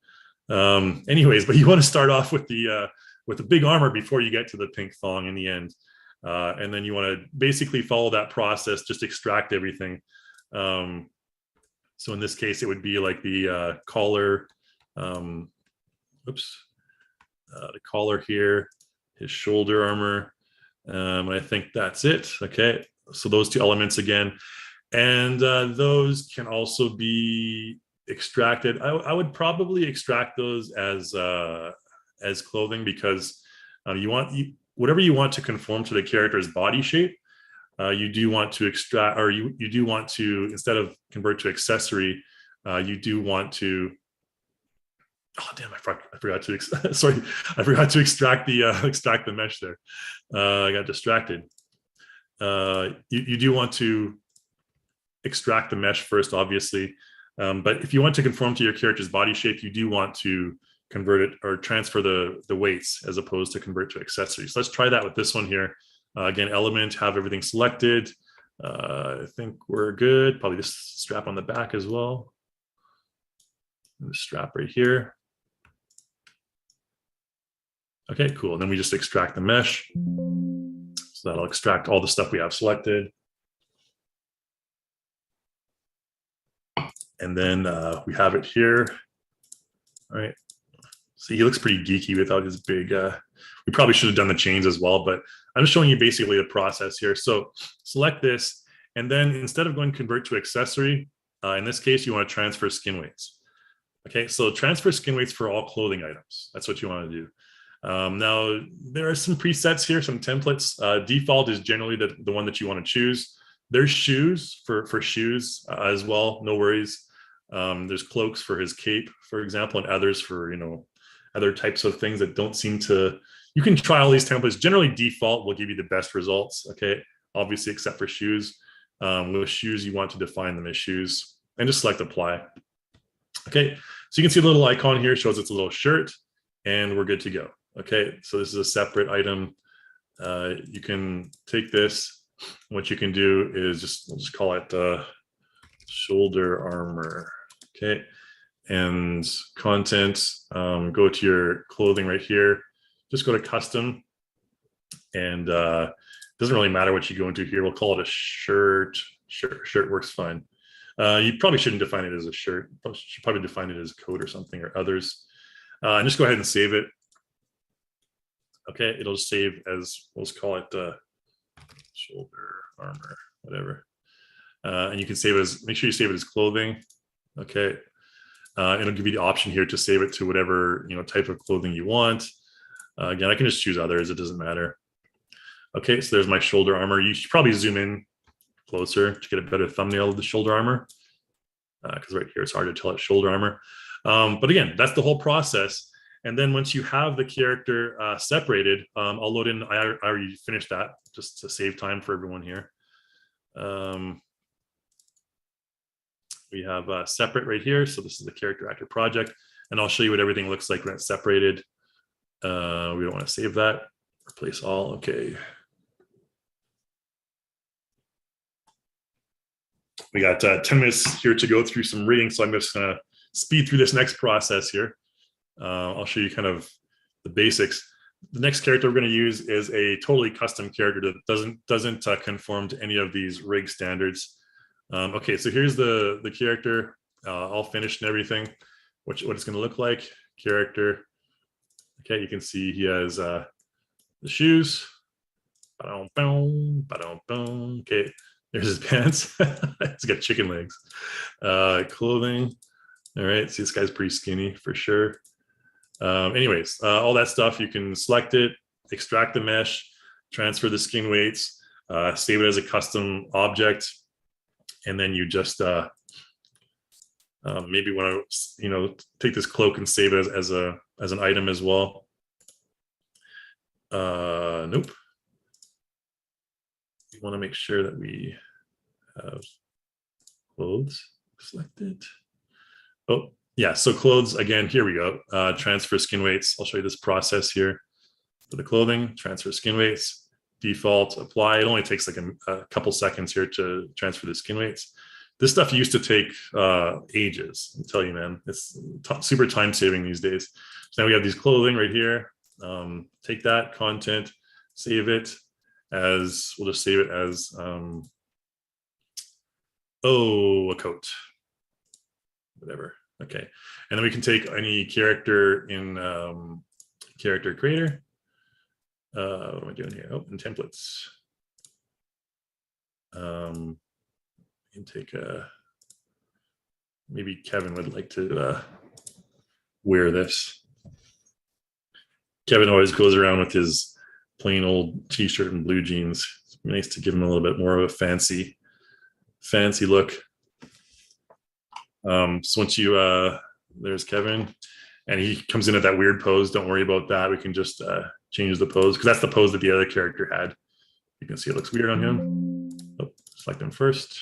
Anyways, but you want to start off with the big armor before you get to the pink thong in the end. And then you want to basically follow that process, just extract everything. So in this case, it would be like the collar, the collar here, his shoulder armor. And I think that's it. Okay, so those 2 elements again. And those can also be extracted. I would probably extract those as clothing, because you want whatever you want to conform to the character's body shape. you do want to extract, or you do want to, instead of convert to accessory, you do want to, oh damn, I forgot to sorry, I forgot to extract the mesh there. I got distracted. You do want to extract the mesh first, obviously, but if you want to conform to your character's body shape, you do want to convert it or transfer the weights as opposed to convert to accessories. So let's try that with this one here. Again, element, have everything selected. I think we're good. Probably this strap on the back as well. And the strap right here. Okay, cool. And then we just extract the mesh. So that'll extract all the stuff we have selected. And then we have it here. All right. So he looks pretty geeky without his big, we probably should have done the chains as well, but I'm just showing you basically the process here. So select this, and then instead of going convert to accessory, in this case, you want to transfer skin weights. Okay, so transfer skin weights for all clothing items. That's what you want to do. Now, there are some presets here, some templates. Default is generally the one that you want to choose. There's shoes for shoes as well, no worries. There's cloaks for his cape, for example, and others for, other types of things that don't seem to, you can try all these templates. Generally, default will give you the best results, okay? Obviously, except for shoes. With shoes, you want to define them as shoes and just select apply. Okay, so you can see the little icon here shows it's a little shirt, and we're good to go. Okay, so this is a separate item. You can take this. What you can do is we'll just call it shoulder armor. Okay, and content, go to your clothing right here. Just go to custom, and it doesn't really matter what you go into here. We'll call it a shirt. Shirt works fine. You probably shouldn't define it as a shirt. You should probably define it as coat or something or others. And just go ahead and save it. Okay, it'll save as, let's call it shoulder armor, whatever. And you can save it as, make sure you save it as clothing. Okay, it'll give you the option here to save it to whatever type of clothing you want. Again, I can just choose others, it doesn't matter. Okay, so there's my shoulder armor. You should probably zoom in closer to get a better thumbnail of the shoulder armor, because right here it's hard to tell it's shoulder armor. But again, that's the whole process. And then once you have the character separated, I'll load in, I already finished that just to save time for everyone here. We have separate right here. So this is the character actor project, and I'll show you what everything looks like when it's separated. We don't want to save that. Replace all. Okay. We got 10 minutes here to go through some reading, so I'm just going to speed through this next process here. I'll show you kind of the basics. The next character we're going to use is a totally custom character that doesn't conform to any of these rig standards. Okay, so here's the character, all finished and everything. What it's going to look like. Character. Okay, you can see he has the shoes. Okay, there's his pants. He's got chicken legs. Clothing. All right, see, this guy's pretty skinny for sure. Anyways, all that stuff, you can select it, extract the mesh, transfer the skin weights, save it as a custom object, and then you just maybe want to take this cloak and save it as an item as well. Nope. We want to make sure that we have clothes selected. Oh, yeah, so clothes, again, here we go. Transfer skin weights. I'll show you this process here. For the clothing, transfer skin weights, default, apply. It only takes like a couple seconds here to transfer the skin weights. This stuff used to take ages, I'll tell you, man. It's super time saving these days. So now we have these clothing right here. Take that content, save it as, we'll just save it as, a coat, whatever. Okay, and then we can take any character in character creator. What am I doing here? Oh, in templates. You can take maybe Kevin would like to wear this. Kevin always goes around with his plain old t-shirt and blue jeans. It's Nice to give him a little bit more of a fancy look. So once you, there's Kevin, and he comes in at that weird pose. Don't worry about that. We can just change the pose because that's the pose that the other character had. You can see it looks weird on him. Oh, select him first.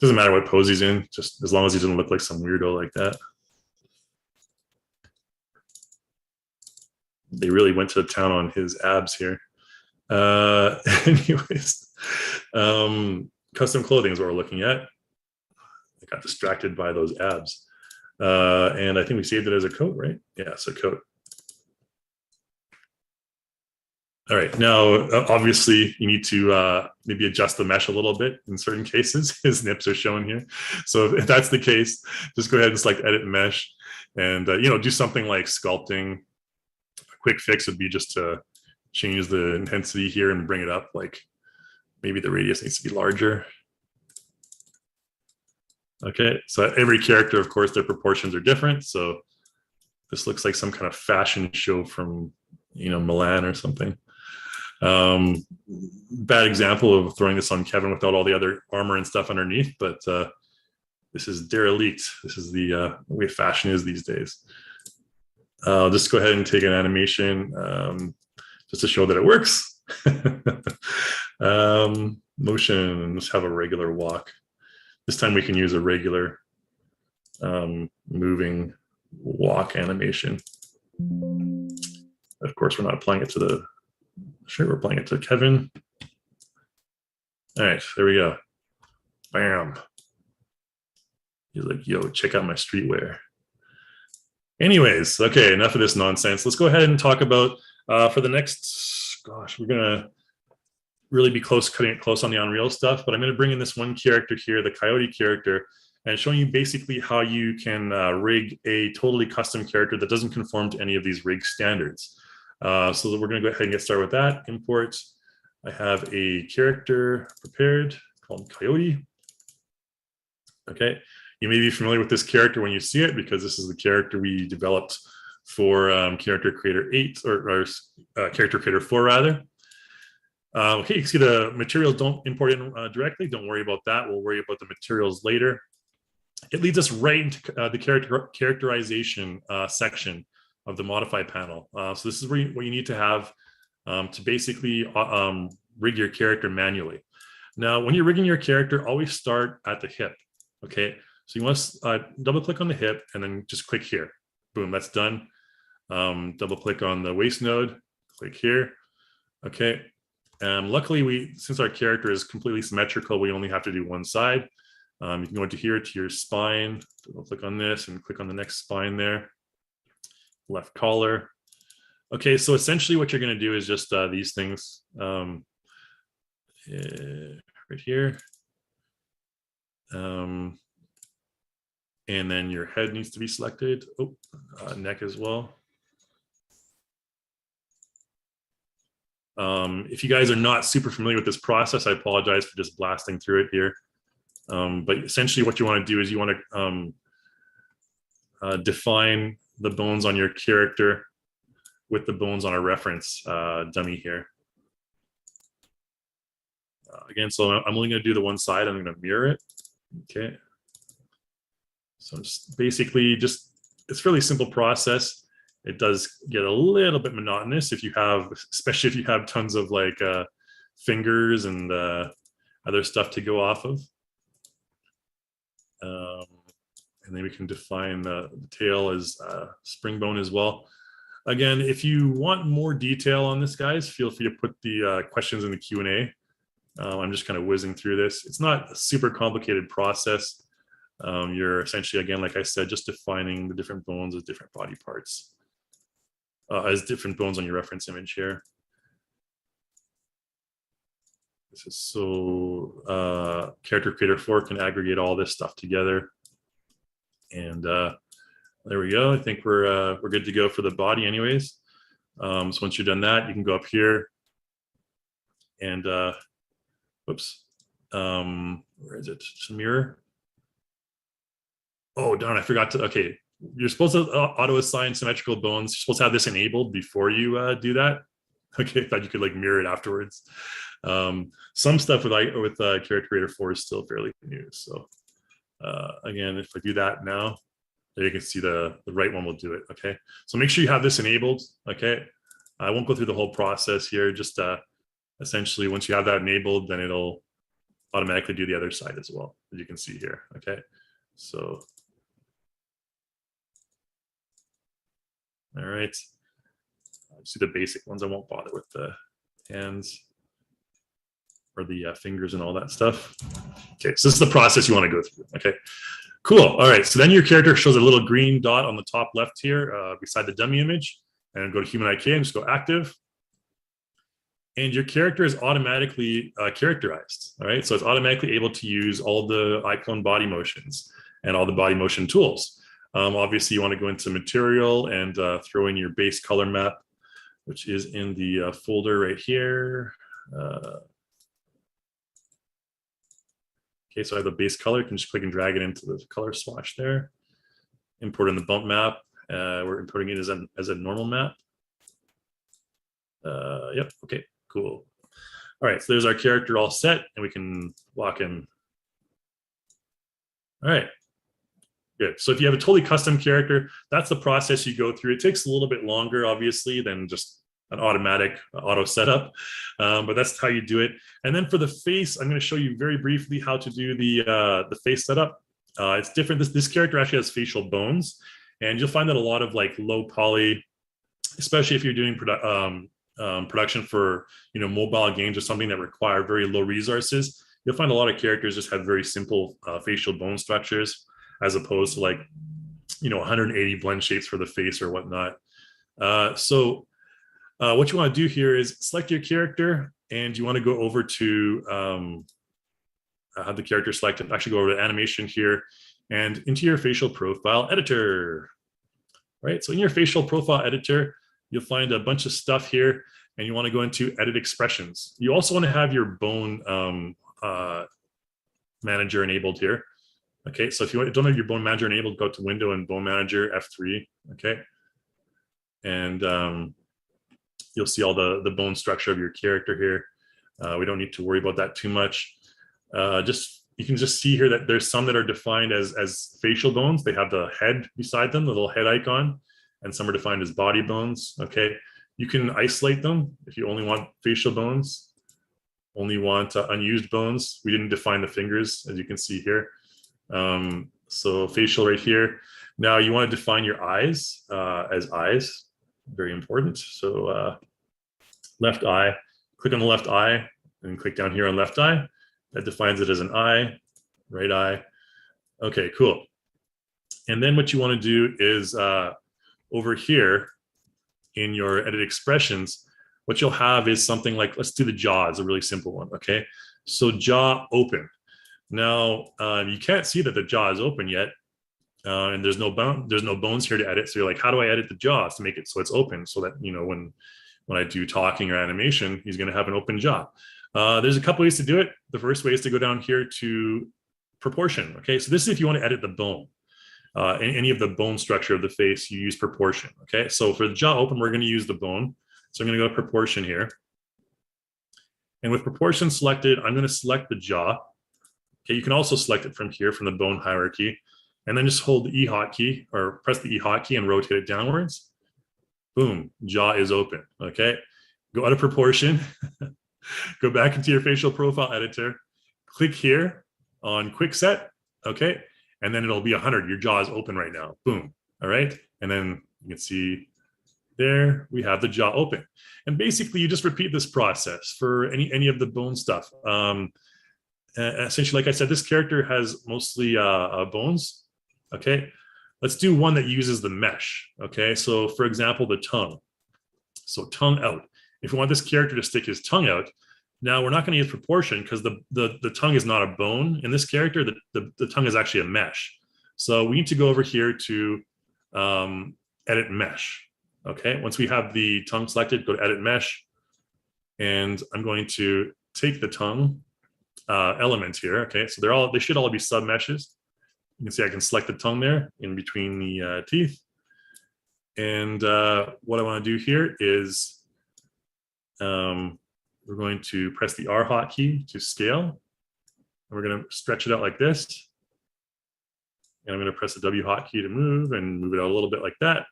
Doesn't matter what pose he's in, just as long as he doesn't look like some weirdo like that. They really went to town on his abs here. Anyways, custom clothing is what we're looking at. I got distracted by those abs. And I think we saved it as a coat, right? Yeah, so coat. All right, now, obviously, you need to maybe adjust the mesh a little bit in certain cases. His nips are shown here. So if that's the case, just go ahead and select Edit Mesh and, do something like sculpting. A quick fix would be just to change the intensity here and bring it up. Like maybe the radius needs to be larger. Okay, so every character, of course, their proportions are different. So this looks like some kind of fashion show from, Milan or something. Bad example of throwing this on Kevin without all the other armor and stuff underneath, but this is derelict. This is the way fashion is these days. I'll just go ahead and take an animation just to show that it works. Motion, let's have a regular walk. This time we can use a regular moving walk animation. Of course, we're not applying it to the shirt, we're applying it to Kevin. All right, there we go. Bam. He's like, yo, check out my streetwear. Anyways, okay, enough of this nonsense. Let's go ahead and talk about, for the next, gosh, we're gonna really be cutting it close on the Unreal stuff, but I'm gonna bring in this one character here, the Coyote character, and showing you basically how you can rig a totally custom character that doesn't conform to any of these rig standards. So we're gonna go ahead and get started with that. Import, I have a character prepared called Coyote. Okay, you may be familiar with this character when you see it because this is the character we developed for Character Creator 8, or Character Creator 4 rather. Okay, you can see the materials don't import in directly. Don't worry about that. We'll worry about the materials later. It leads us right into the characterization section of the modify panel. So this is what you need to have to basically rig your character manually. Now, when you're rigging your character, always start at the hip. Okay, so you want to double click on the hip and then just click here. Boom, that's done. Double click on the waist node, click here. Okay. Luckily, since our character is completely symmetrical, we only have to do one side. You can go into here to your spine, double click on this and click on the next spine there. Left collar. Okay, so essentially what you're going to do is just these things right here. And then your head needs to be selected. Oh, neck as well. If you guys are not super familiar with this process, I apologize for just blasting through it here. But essentially what you want to do is you want to define the bones on your character with the bones on a reference dummy here. Again, so I'm only going to do the one side. I'm going to mirror it. Okay. So it's basically it's a fairly simple process. It does get a little bit monotonous if you have, especially if you have tons of like fingers and other stuff to go off of. And then we can define the tail as spring bone as well. Again, if you want more detail on this, guys, feel free to put the questions in the Q&A. I'm just kind of whizzing through this. It's not a super complicated process. You're essentially, again, like I said, just defining the different bones as different body parts, as different bones on your reference image here. This is so Character Creator 4 can aggregate all this stuff together. And there we go. I think we're good to go for the body anyways. So once you've done that, you can go up here and whoops, where is it? Just mirror. Oh darn, I forgot to, okay. You're supposed to auto assign symmetrical bones. You're supposed to have this enabled before you do that. Okay, thought you could like mirror it afterwards. Some stuff with Character Creator 4 is still fairly new. So again, if I do that now, there you can see the right one will do it. Okay, so make sure you have this enabled. Okay, I won't go through the whole process here. Just essentially, once you have that enabled, then it'll automatically do the other side as well, as you can see here. Okay, so all right, see the basic ones. I won't bother with the hands or the fingers and all that stuff. Okay, so this is the process you want to go through. Okay, cool. All right, so then your character shows a little green dot on the top left here beside the dummy image, and go to HumanIK and just go active. And your character is automatically characterized. All right, so it's automatically able to use all the iClone body motions and all the body motion tools. Obviously, you want to go into material and throw in your base color map, which is in the folder right here. Okay, so I have the base color. You can just click and drag it into the color swatch there. Import in the bump map. We're importing it as a normal map. Yep, okay, cool. All right, so there's our character all set, and we can walk in. All right, good. So if you have a totally custom character, that's the process you go through. It takes a little bit longer, obviously, than just an automatic auto setup, but that's how you do it. And then for the face, I'm going to show you very briefly how to do the face setup. It's different. This character actually has facial bones, and you'll find that a lot of like low poly, especially if you're doing production for mobile games or something that require very low resources, you'll find a lot of characters just have very simple facial bone structures, as opposed to like 180 blend shapes for the face or whatnot. What you want to do here is select your character, and you want to go over to have the character selected. Actually, go over to animation here and into your facial profile editor. Right. So in your facial profile editor, you'll find a bunch of stuff here, and you want to go into edit expressions. You also want to have your bone manager enabled here. Okay. So if you don't have your bone manager enabled, go to Window and Bone Manager F3. Okay. And you'll see all the bone structure of your character here. We don't need to worry about that too much. You can just see here that there's some that are defined as facial bones. They have the head beside them, the little head icon, and some are defined as body bones. Okay, you can isolate them if you only want facial bones, only want unused bones. We didn't define the fingers, as you can see here. So facial right here. Now you want to define your eyes as eyes. Very important. So left eye, click on the left eye and click down here on left eye. That defines it as an eye, right eye. Okay, cool. And then what you want to do is over here in your edit expressions, what you'll have is something like, let's do the jaw as a really simple one. Okay, so jaw open. Now you can't see that the jaw is open yet. And there's no bones here to edit. So you're like, how do I edit the jaw to make it so it's open, so that when I do talking or animation, he's going to have an open jaw. There's a couple ways to do it. The first way is to go down here to proportion. Okay, so this is if you want to edit the bone, any of the bone structure of the face, you use proportion. Okay, so for the jaw open, we're going to use the bone. So I'm going to go to proportion here, and with proportion selected, I'm going to select the jaw. Okay, you can also select it from here from the bone hierarchy. And then just hold the E hotkey or press the E hotkey and rotate it downwards. Boom, jaw is open. Okay, go out of proportion, go back into your facial profile editor, click here on quick set. Okay, and then it'll be 100. Your jaw is open right now. Boom. All right, and then you can see there we have the jaw open. And basically, you just repeat this process for any of the bone stuff. Essentially, like I said, this character has mostly bones. Okay, let's do one that uses the mesh. Okay, so for example, the tongue. So tongue out. If we want this character to stick his tongue out, now we're not going to use proportion because the tongue is not a bone in this character. The tongue is actually a mesh. So we need to go over here to edit mesh. Okay, once we have the tongue selected, go to edit mesh. And I'm going to take the tongue element here. Okay, so they should all be sub meshes. You can see I can select the tongue there in between the teeth. And what I want to do here is We're going to press the R hotkey to scale. And we're going to stretch it out like this. And I'm going to press the W hotkey to move and move it out a little bit like that.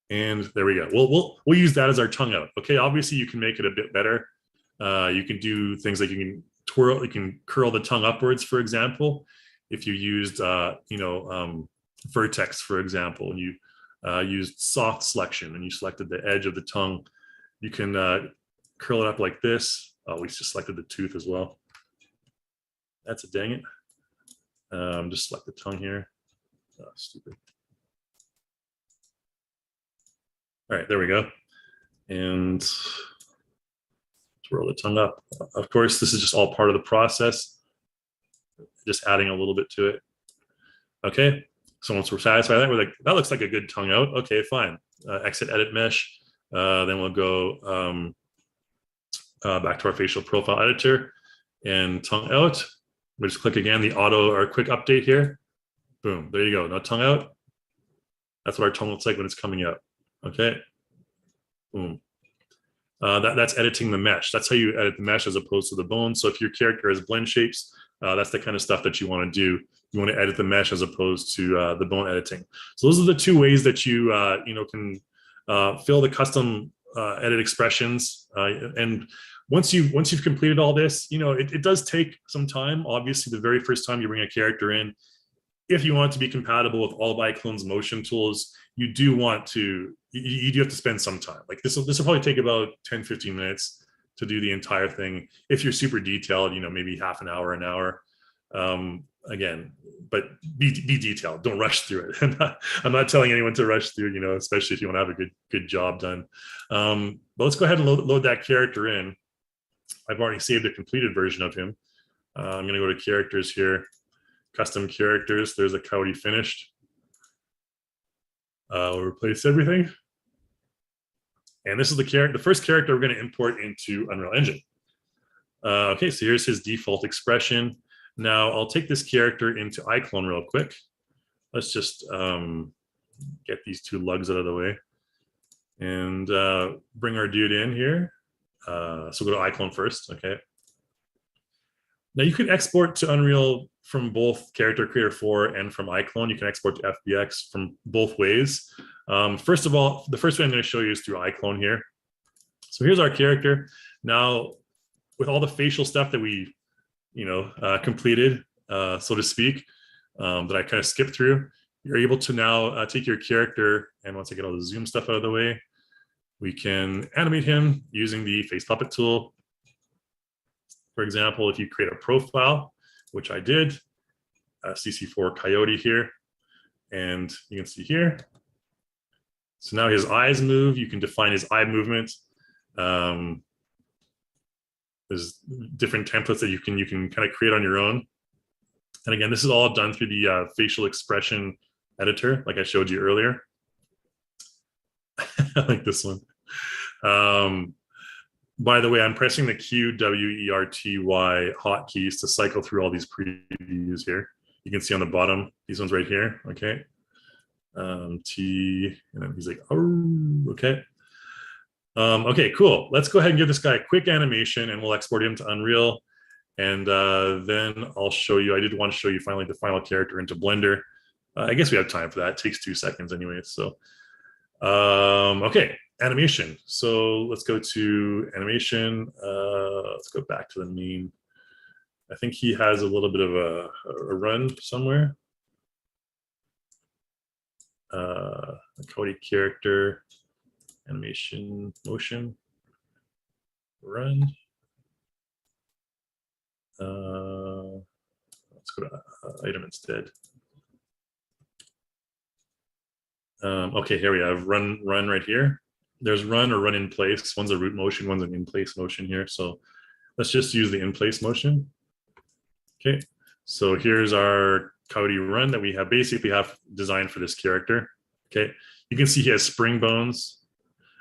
And there we go. We'll use that as our tongue out. Okay, obviously you can make it a bit better. You can do things like you can twirl, you can curl the tongue upwards, for example. If you used, vertex, for example, and you used soft selection and you selected the edge of the tongue, you can curl it up like this. Oh, we just selected the tooth as well. That's a dang it. Just select the tongue here. Oh, stupid. All right, there we go. And twirl the tongue up. Of course, this is just all part of the process. Just adding a little bit to it. Okay, so once we're satisfied with that, we're like, that looks like a good tongue out. Okay, fine. Exit edit mesh. Then we'll go back to our facial profile editor and tongue out. We just click again the auto or quick update here. Boom, there you go. Now tongue out. That's what our tongue looks like when it's coming out. Okay, boom. That's editing the mesh. That's how you edit the mesh as opposed to the bone. So if your character has blend shapes, that's the kind of stuff that you want to do. You want to edit the mesh as opposed to the bone editing. So those are the two ways that you can fill the custom edit expressions. And once you've completed all this, it does take some time. Obviously, the very first time you bring a character in, if you want it to be compatible with all of iClone's motion tools, you do have to spend some time. Like this will probably take about 10-15 minutes to do the entire thing. If you're super detailed, maybe half an hour, again, but be detailed. Don't rush through it. I'm not telling anyone to rush through, especially if you want to have a good job done. But let's go ahead and load that character in. I've already saved a completed version of him. I'm going to go to characters here, custom characters. There's a coyote finished. We'll replace everything. And this is the first character we're going to import into Unreal Engine. Okay, so here's his default expression. Now I'll take this character into iClone real quick. Let's just get these two lugs out of the way and bring our dude in here. So go to iClone first, okay. Now you can export to Unreal from both Character Creator 4 and from iClone. You can export to FBX from both ways. First of all, the first way I'm going to show you is through iClone here. So here's our character. Now, with all the facial stuff that we, completed, so to speak, that I kind of skipped through, you're able to now take your character, and once I get all the zoom stuff out of the way, we can animate him using the Face Puppet tool. For example, if you create a profile, which I did, CC4 Coyote here, and you can see here. So now his eyes move. You can define his eye movement. There's different templates that you can kind of create on your own. And again, this is all done through the facial expression editor, like I showed you earlier. I like this one. By the way, I'm pressing the Q, W, E, R, T, Y hotkeys to cycle through all these previews here. You can see on the bottom, these ones right here, okay. T, and then he's like, oh, okay. Okay, cool. Let's go ahead and give this guy a quick animation and we'll export him to Unreal. And then I'll show you, I did want to show you finally the final character into Blender. I guess we have time for that. It takes 2 seconds anyway. So, okay, animation. So let's go to animation. Let's go back to the main. I think he has a little bit of a run somewhere. Cody character, animation, motion, run. Let's go to item instead. Okay, here we have run right here. There's run or run in place. One's a root motion, one's an in place motion here. So let's just use the in place motion. Okay, so here's our Coyote run that we have basically designed for this character. Okay, you can see he has spring bones.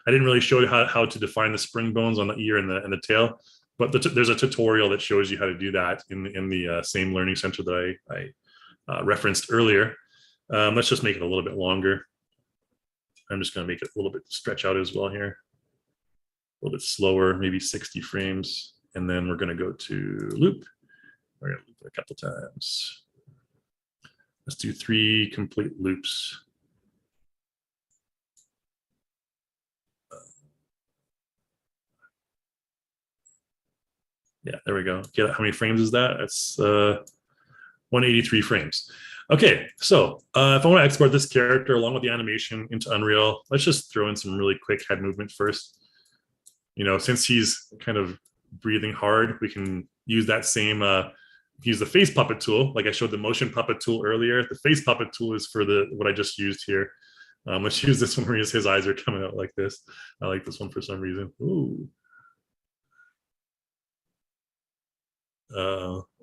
I didn't really show you how to define the spring bones on the ear and the tail, but there's a tutorial that shows you how to do that in the same learning center that I referenced earlier. Let's just make it a little bit longer. I'm just going to make it a little bit stretch out as well here. A little bit slower, maybe 60 frames. And then we're going to go to loop. We're going to loop it a couple times. Let's do 3 complete loops. Yeah, there we go. Get how many frames is that? That's 183 frames. Okay, so if I want to export this character along with the animation into Unreal, let's just throw in some really quick head movement first. You know, since he's kind of breathing hard, we can use that same, use the face puppet tool. Like I showed the motion puppet tool earlier. The face puppet tool is for what I just used here. Let's use this one where his eyes are coming out like this. I like this one for some reason. Ooh.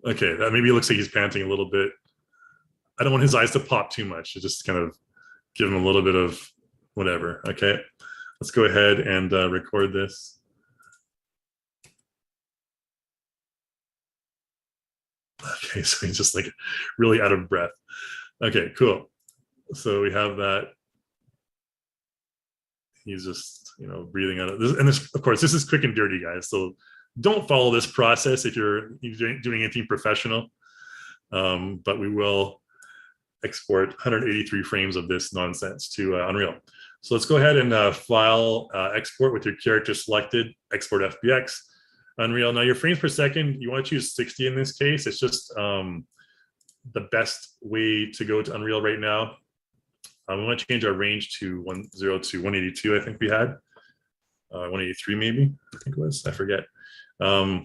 Okay, that maybe looks like he's panting a little bit. I don't want his eyes to pop too much. Just kind of give him a little bit of whatever. Okay, let's go ahead and record this. Okay, so he's just like really out of breath. Okay, cool. So we have that. He's just, you know, breathing out of this. And this, of course, this is quick and dirty, guys. So don't follow this process if you're doing anything professional. But we will export 183 frames of this nonsense to Unreal. So let's go ahead and file export with your character selected, export FBX, Unreal. Now your frames per second, you want to choose 60 in this case. It's just the best way to go to Unreal right now. We want to change our range to 10 to 182, I think we had. 183 maybe, I think it was, I forget. Now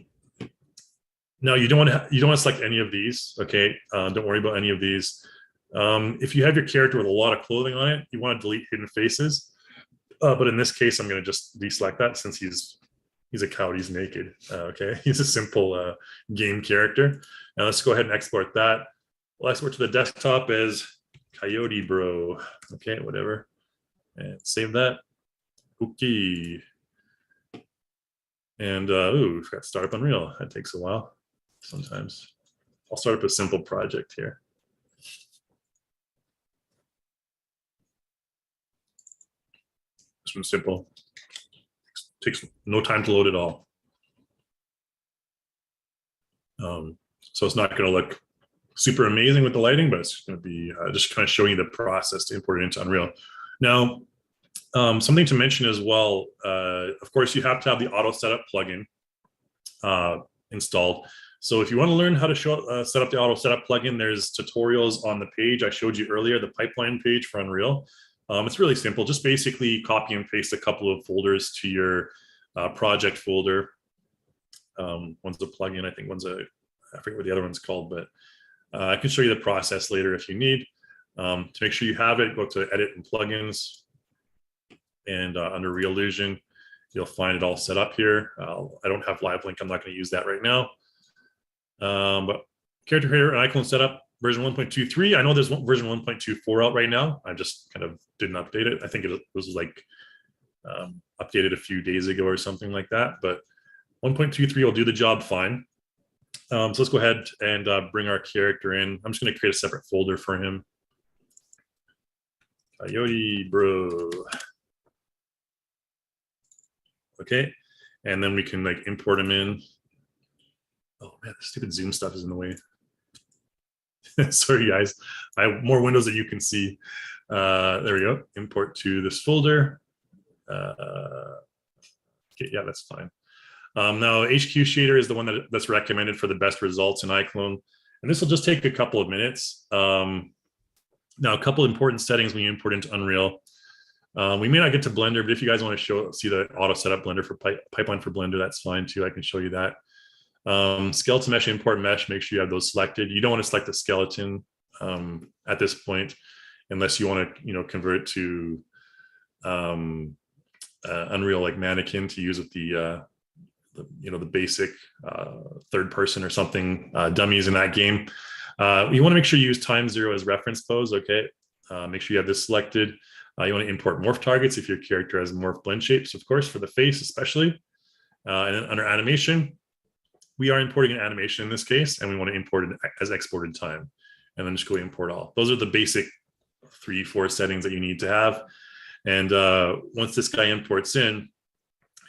you don't want to select any of these, okay? Don't worry about any of these. If you have your character with a lot of clothing on it, you want to delete hidden faces. But in this case, I'm going to just deselect that since he's a coward, he's naked. Okay, he's a simple game character. Now let's go ahead and export that. We'll export to the desktop as Coyote Bro. Okay, whatever. And save that. Okay. And ooh, forgot to start up Unreal. That takes a while sometimes. I'll start up a simple project here. This one's simple. Takes no time to load at all. So it's not going to look super amazing with the lighting, but it's going to be just kind of showing you the process to import it into Unreal. Now, something to mention as well, of course, you have to have the auto setup plugin installed. So if you want to learn how to set up the auto setup plugin, there's tutorials on the page I showed you earlier, the pipeline page for Unreal. It's really simple. Just basically copy and paste a couple of folders to your project folder. One's a plugin, I think one's I forget what the other one's called, but I can show you the process later if you need. To make sure you have it, go to Edit and Plugins, and under Reallusion, you'll find it all set up here. I don't have Live Link. I'm not going to use that right now. But Character Creator and iClone setup, version 1.23. I know there's version 1.24 out right now. I just kind of didn't update it. I think it was like updated a few days ago or something like that. But 1.23 will do the job fine. So let's go ahead and bring our character in. I'm just going to create a separate folder for him. Coyote Bro. Okay, and then we can like import him in. Oh man, the stupid Zoom stuff is in the way. Sorry guys, I have more windows that you can see. There we go. Import to this folder. Okay, yeah, that's fine. Now HQ shader is the one that's recommended for the best results in iClone, and this will just take a couple of minutes. Now, a couple of important settings when you import into Unreal. We may not get to Blender, but if you guys want to see the auto setup Blender for pipeline for Blender, that's fine too. I can show you that. Skeleton mesh, import mesh, make sure you have those selected. You don't want to select the skeleton at this point, unless you want to, convert it to Unreal like Mannequin to use with the basic third person or something dummies in that game. You want to make sure you use time 0 as reference pose. Okay, make sure you have this selected. You want to import morph targets if your character has morph blend shapes, of course, for the face especially. And then under animation, we are importing an animation in this case, and we want to import it as exported time. And then just go import all. Those are the basic 3-4 settings that you need to have. And once this guy imports in,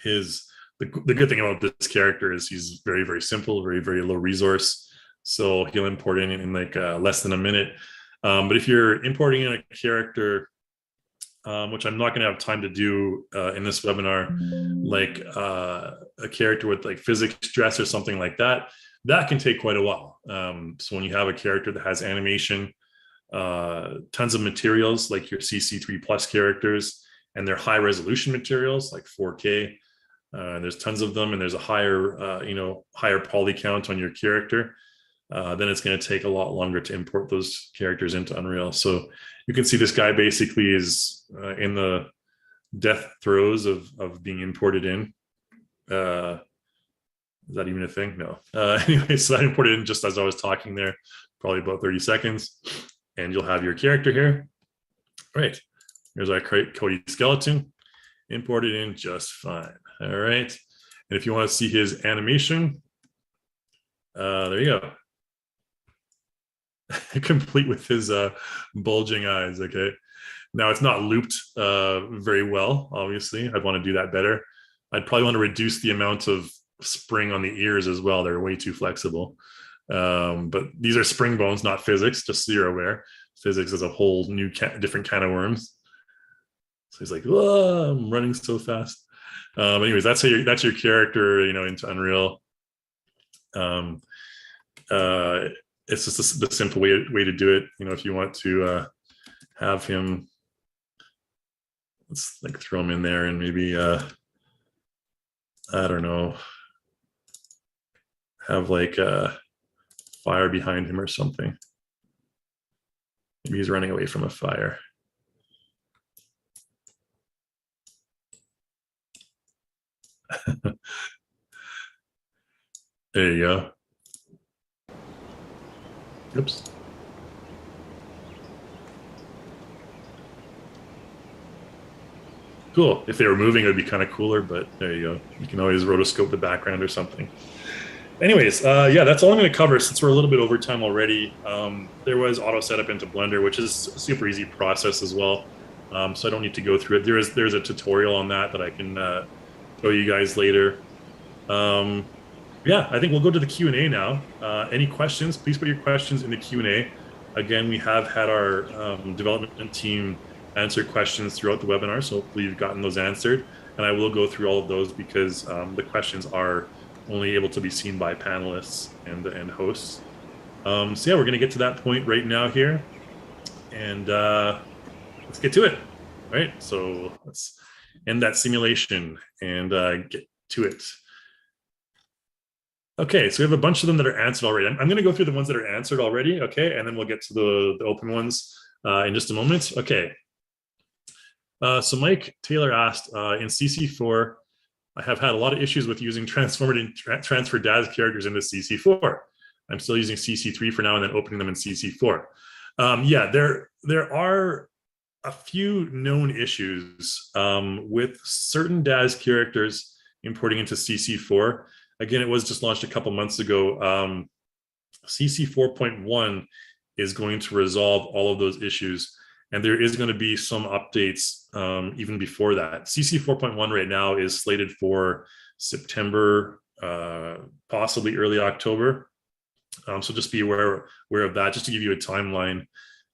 the good thing about this character is he's very, very simple, very, very low resource. So he'll import in like less than a minute. But if you're importing in a character, which I'm not going to have time to do in this webinar, like a character with like physics stress or something like that, that can take quite a while. So when you have a character that has animation, tons of materials like your CC3 plus characters, and they're high resolution materials like 4K, there's tons of them, and there's a higher higher poly count on your character, then it's going to take a lot longer to import those characters into Unreal. So you can see this guy basically is in the death throes of being imported in. Is that even a thing? No. Anyway, so that imported in just as I was talking there, probably about 30 seconds. And you'll have your character here. All right. Here's our Cody skeleton. Imported in just fine. All right. And if you want to see his animation, there you go. Complete with his bulging eyes. Okay. Now it's not looped very well, obviously. I'd want to do that better. I'd probably want to reduce the amount of spring on the ears as well. They're way too flexible. But these are spring bones, not physics, just so you're aware. Physics is a whole new different kind of worms. So he's like, "Whoa, I'm running so fast." Anyways, that's your character, into Unreal. It's just the simple way to do it. If you want to have him, let's like throw him in there and maybe I don't know, have like fire behind him or something. Maybe he's running away from a fire. There you go. Oops. Cool. If they were moving, it would be kind of cooler, but there you go. You can always rotoscope the background or something. Anyways, yeah, that's all I'm going to cover since we're a little bit over time already. There was auto setup into Blender, which is a super easy process as well. So I don't need to go through it. There's a tutorial on that I can show you guys later. Yeah, I think we'll go to the Q&A now. Any questions, please put your questions in the Q&A. Again, we have had our development team answer questions throughout the webinar, so hopefully you've gotten those answered. And I will go through all of those because the questions are only able to be seen by panelists and hosts. So yeah, we're gonna get to that point right now here. And let's get to it, right? So let's end that simulation and get to it. Okay, so we have a bunch of them that are answered already. I'm gonna go through the ones that are answered already, okay? And then we'll get to the open ones in just a moment. Okay. So Mike Taylor asked, in CC4, I have had a lot of issues with using transfer Daz characters into CC4. I'm still using CC3 for now and then opening them in CC4. Yeah, there are a few known issues with certain Daz characters importing into CC4. Again, it was just launched a couple months ago. CC 4.1 is going to resolve all of those issues. And there is going to be some updates even before that. CC 4.1 right now is slated for September, possibly early October. So just be aware of that. Just to give you a timeline,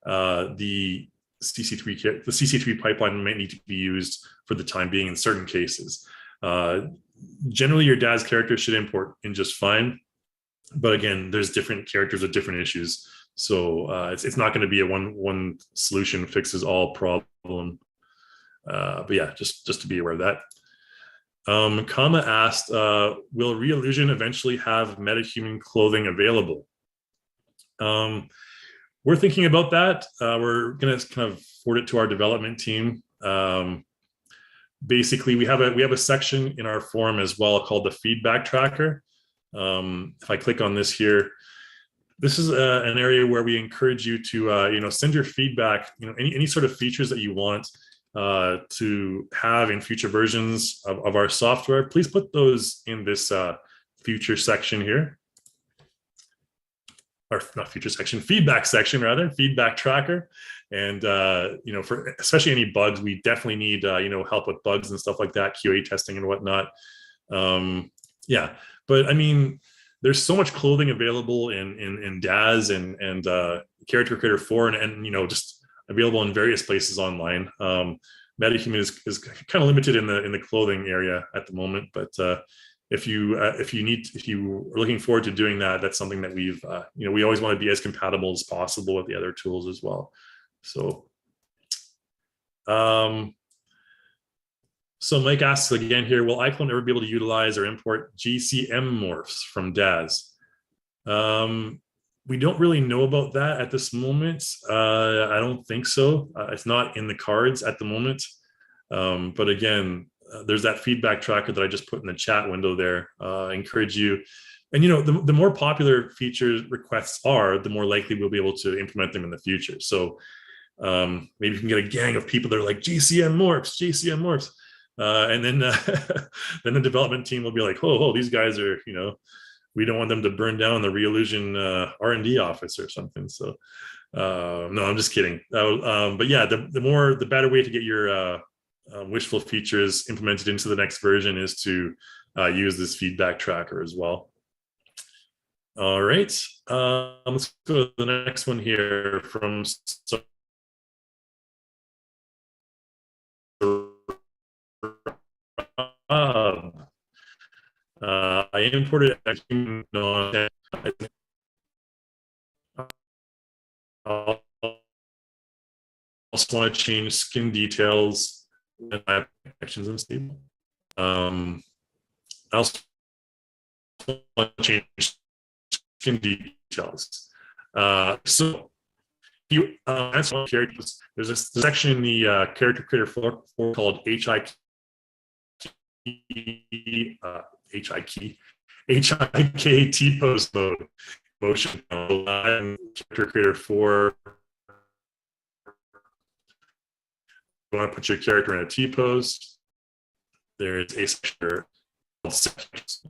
the CC3 pipeline might need to be used for the time being in certain cases. Generally, your Daz character should import in just fine. But again, there's different characters with different issues. So it's not going to be a one solution fixes all problem. But yeah, just to be aware of that. Kama asked, will Reallusion eventually have metahuman clothing available? We're thinking about that. We're going to kind of forward it to our development team. Basically, we have a section in our forum as well called the feedback tracker. If I click on this here, this is an area where we encourage you to send your feedback, any sort of features that you want to have in future versions of our software. Please put those in this future section here, or not future section, feedback section rather, feedback tracker. And you know, for especially any bugs, we definitely need you know, help with bugs and stuff like that, QA testing and whatnot. Yeah, but I mean, there's so much clothing available in Daz and Character Creator 4, and you know, just available in various places online. MetaHuman is kind of limited in the clothing area at the moment, but if you are looking forward to doing that, that's something that we've you know, we always want to be as compatible as possible with the other tools as well. So so Mike asks again here, will iClone ever be able to utilize or import GCM morphs from Daz? We don't really know about that at this moment. I don't think so. It's not in the cards at the moment. But again, there's that feedback tracker that I just put in the chat window there. I encourage you. And you know, the more popular feature requests are, the more likely we'll be able to implement them in the future. So maybe you can get a gang of people that are like GCM morphs, GCM morphs. And then then the development team will be like, oh, these guys are, you know, we don't want them to burn down the Reallusion R&D office or something. So no, I'm just kidding. But yeah, the better way to get your wishful features implemented into the next version is to use this feedback tracker as well. All right, let's go to the next one here from I imported a human I also want to change skin details in my actions and stable. I also want to change skin details. So you answer characters. There's a section in the Character Creator 4 called HIK. HIK T-pose mode, motion Character Creator 4. You want to put your character in a T-pose. There's a section called sections.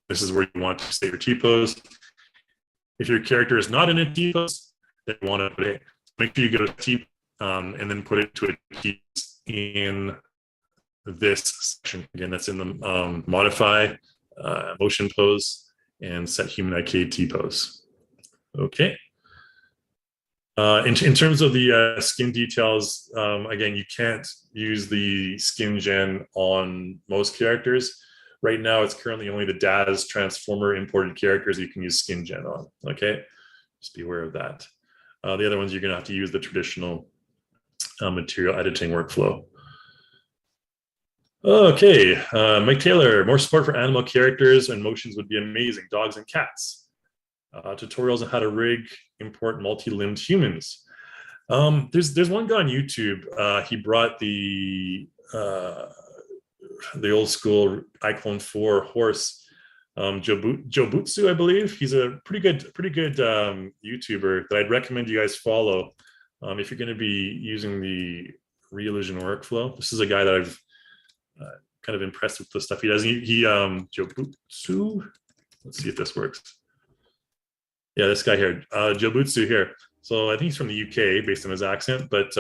This is where you want to save your T-pose. If your character is not in a T-pose, then you want to put it. Make sure you go to T and then put it to a T in this section. Again, that's in the modify motion pose and set HumanIK T-pose. Okay. In terms of the skin details, again, you can't use the skin gen on most characters. Right now, it's currently only the Daz transformer imported characters you can use skin gen on. Okay, just be aware of that. The other ones, you're going to have to use the traditional material editing workflow. Okay, Mike Taylor, more support for animal characters and motions would be amazing. Dogs and cats. Tutorials on how to rig, import multi-limbed humans. There's one guy on YouTube. He brought the old school iClone 4 horse, Jobutsu, I believe. He's a pretty good YouTuber that I'd recommend you guys follow if you're going to be using the Reallusion workflow. This is a guy that I've kind of impressed with the stuff he does. He Jobutsu. Let's see if this works. Yeah, this guy here, Jobutsu here. So I think he's from the UK based on his accent, but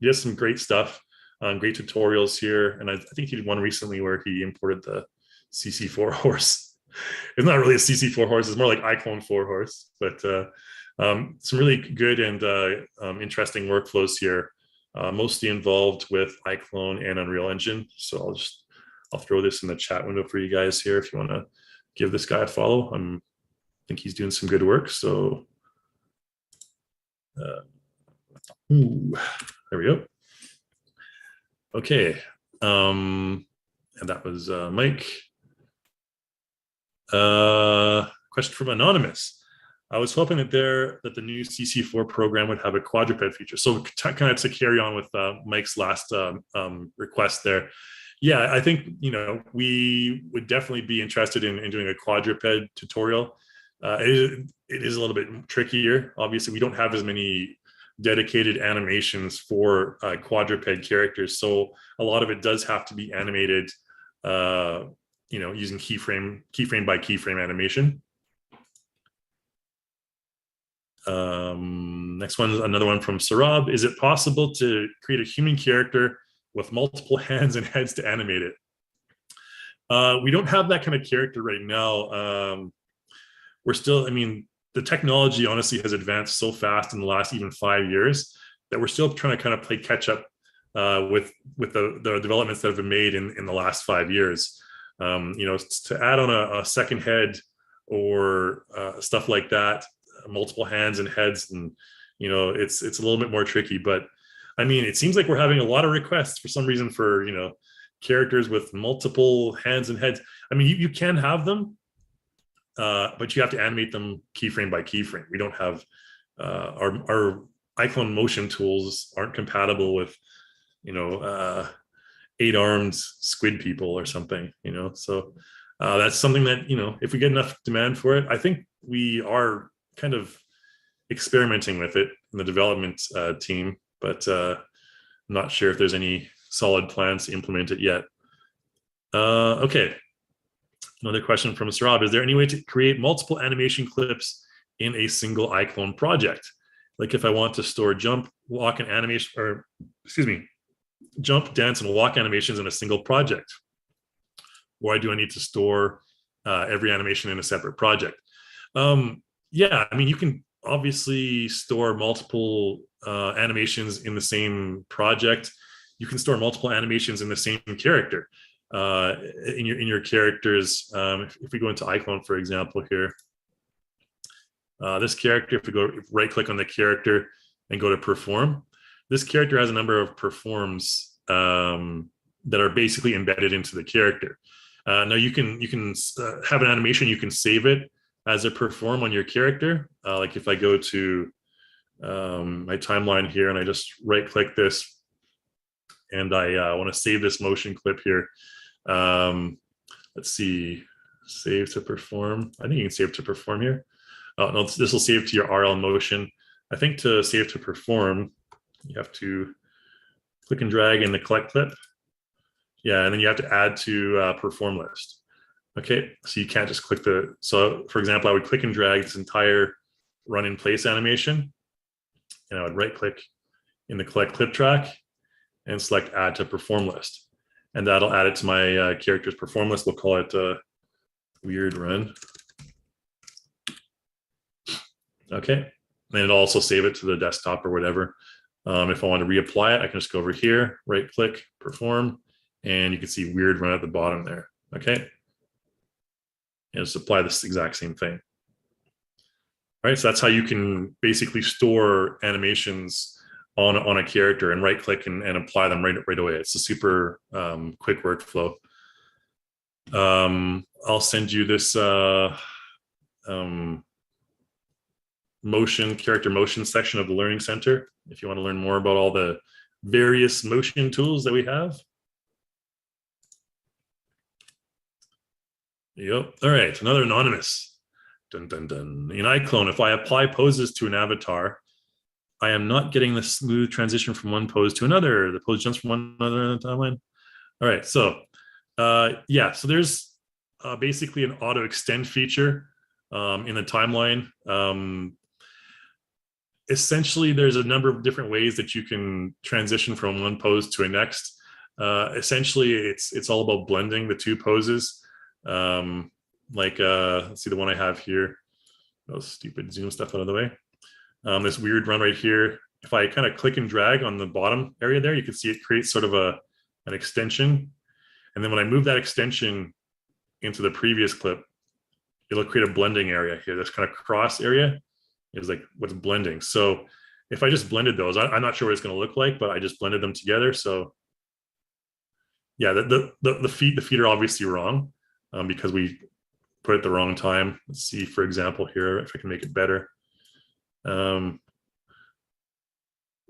he has some great stuff, great tutorials here. And I think he did one recently where he imported the CC4 horse. It's not really a CC4 horse, it's more like iClone 4 horse, but some really good and interesting workflows here, mostly involved with iClone and Unreal Engine. So I'll throw this in the chat window for you guys here if you want to give this guy a follow. I think he's doing some good work. So there we go. Okay, and that was Mike. Question from Anonymous. I was hoping that the new CC4 program would have a quadruped feature. So kind of to carry on with Mike's last request there. Yeah, I think, you know, we would definitely be interested in doing a quadruped tutorial. It is a little bit trickier. Obviously, we don't have as many dedicated animations for quadruped characters, so a lot of it does have to be animated, you know, using keyframe by keyframe animation. Next one is another one from Sarab. Is it possible to create a human character with multiple hands and heads to animate it? We don't have that kind of character right now. We're still, I mean, the technology honestly has advanced so fast in the last even 5 years that we're still trying to kind of play catch up with the developments that have been made in the last 5 years. You know, to add on a second head or stuff like that, multiple hands and heads, and you know, it's a little bit more tricky. But I mean, it seems like we're having a lot of requests for some reason for, you know, characters with multiple hands and heads. I mean, you can have them, but you have to animate them keyframe by keyframe. We don't have our iClone motion tools aren't compatible with, you know, 8-armed squid people or something, you know. So that's something that, you know, if we get enough demand for it, I think we are kind of experimenting with it in the development team, but I'm not sure if there's any solid plans to implement it yet. Okay. Another question from Mr. Rob. Is there any way to create multiple animation clips in a single iClone project? Like if I want to store jump, walk, and animation, or excuse me, jump, dance, and walk animations in a single project? Why do I need to store every animation in a separate project? Yeah, I mean, you can obviously store multiple animations in the same project. You can store multiple animations in the same character. In your characters, if we go into iClone, for example, here, this character, if we go right click on the character and go to perform, this character has a number of performs that are basically embedded into the character. Now you can have an animation, you can save it as a perform on your character. Like if I go to my timeline here and I just right click this and I want to save this motion clip here. Let's see, save to perform. I think you can save to perform here. Oh, no, this will save to your RL motion. I think to save to perform, you have to click and drag in the collect clip. Yeah, and then you have to add to perform list. Okay, so you can't just click the, so for example, I would click and drag this entire run in place animation, and I would right click in the collect clip track and select add to perform list. And that'll add it to my character's perform list. We'll call it weird run. Okay, and it'll also save it to the desktop or whatever. If I want to reapply it, I can just go over here, right click, perform, and you can see weird run at the bottom there. Okay, and just apply this exact same thing. All right, so that's how you can basically store animations on a character and right click and apply them right away. It's a super quick workflow. I'll send you this character motion section of the Learning Center if you want to learn more about all the various motion tools that we have. Yep. All right, another anonymous. Dun, dun, dun. In iClone, if I apply poses to an avatar, I am not getting the smooth transition from one pose to another. The pose jumps from one another in the timeline. All right, so yeah, so there's basically an auto extend feature in the timeline. Essentially, there's a number of different ways that you can transition from one pose to a next. Essentially, it's all about blending the two poses. Let's see the one I have here. Oh, stupid zoom stuff out of the way. This weird run right here. If I kind of click and drag on the bottom area there, you can see it creates sort of an extension. And then when I move that extension into the previous clip, it'll create a blending area here. This kind of cross area is like what's blending. So if I just blended those, I'm not sure what it's going to look like, but I just blended them together. So yeah, the feet are obviously wrong because we put it at the wrong time. Let's see, for example, here, if I can make it better.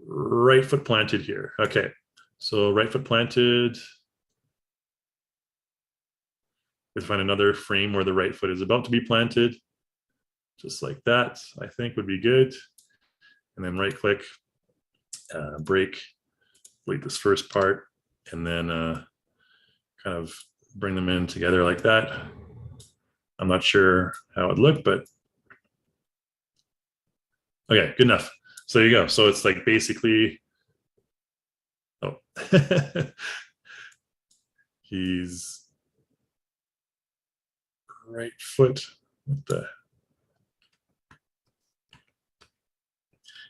Right foot planted here. Okay, so right foot planted. Let's find another frame where the right foot is about to be planted. Just like that, I think would be good. And then right click, break, delete this first part, and then kind of bring them in together like that. I'm not sure how it would look, but Okay, good enough. So there you go. So it's like basically, oh, he's right foot. What the?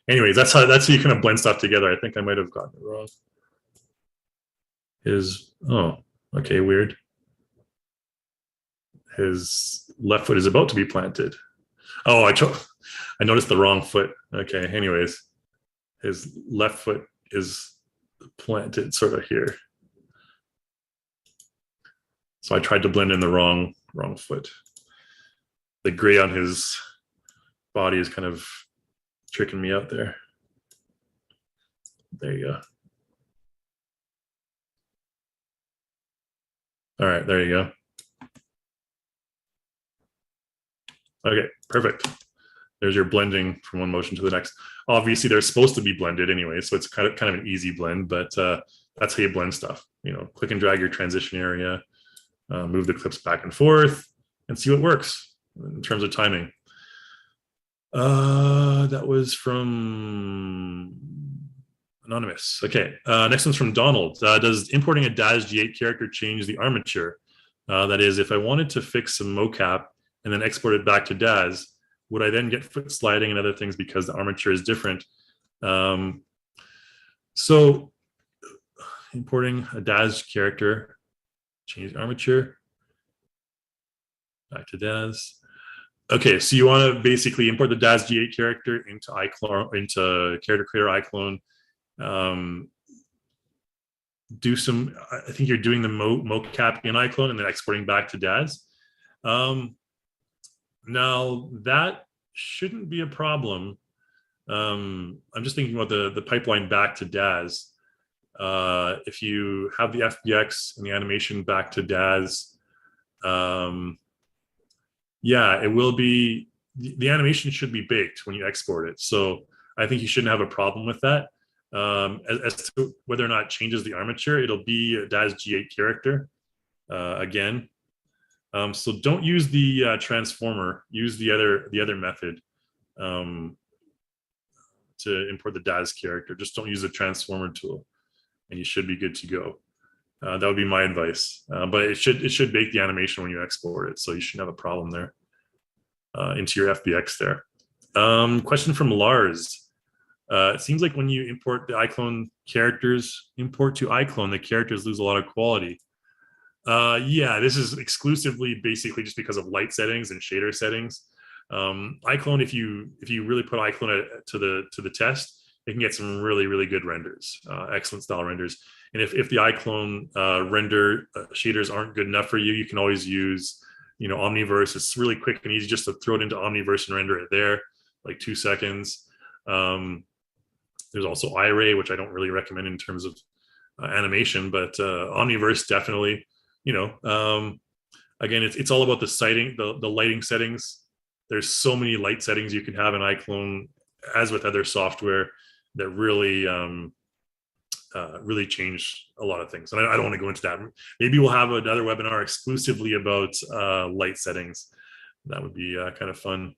Anyways, that's how you kind of blend stuff together. I think I might have gotten it wrong. Oh, okay, weird. His left foot is about to be planted. Oh, I noticed the wrong foot. Okay, anyways, his left foot is planted sort of here. So I tried to blend in the wrong foot. The gray on his body is kind of tricking me out there. There you go. All right, there you go. Okay, perfect. There's your blending from one motion to the next. Obviously, they're supposed to be blended anyway, so it's kind of an easy blend, but that's how you blend stuff. You know, click and drag your transition area, move the clips back and forth, and see what works in terms of timing. That was from Anonymous. Okay, next one's from Donald. Does importing a Daz G8 character change the armature? That is, if I wanted to fix some mocap and then export it back to Daz, would I then get foot sliding and other things because the armature is different? So importing a Daz character, change armature, back to Daz. Okay, so you want to basically import the Daz G8 character into iClone, into Character Creator iClone. Do some, I think you're doing the mocap in iClone and then exporting back to Daz. Now that shouldn't be a problem. I'm just thinking about the pipeline back to Daz. If you have the FBX and the animation back to Daz, yeah, it will be, the animation should be baked when you export it. So I think you shouldn't have a problem with that. As to whether or not it changes the armature, it'll be a Daz G8 character again. So don't use the transformer. Use the other method to import the Daz character. Just don't use the transformer tool, and you should be good to go. That would be my advice. But it should bake the animation when you export it, so you shouldn't have a problem there into your FBX there. Question from Lars. It seems like when you import the iClone characters, import to iClone, the characters lose a lot of quality. Yeah, this is exclusively basically just because of light settings and shader settings. iClone, if you really put iClone to the test, it can get some really good renders, excellent style renders. And if the iClone render shaders aren't good enough for you, you can always use, Omniverse. It's really quick and easy just to throw it into Omniverse and render it there, like 2 seconds. There's also iRay, which I don't really recommend in terms of animation, but Omniverse definitely. Again, it's all about the lighting settings. There's so many light settings you can have in iClone, as with other software, that really change a lot of things. And I don't want to go into that. Maybe we'll have another webinar exclusively about light settings. That would be kind of fun.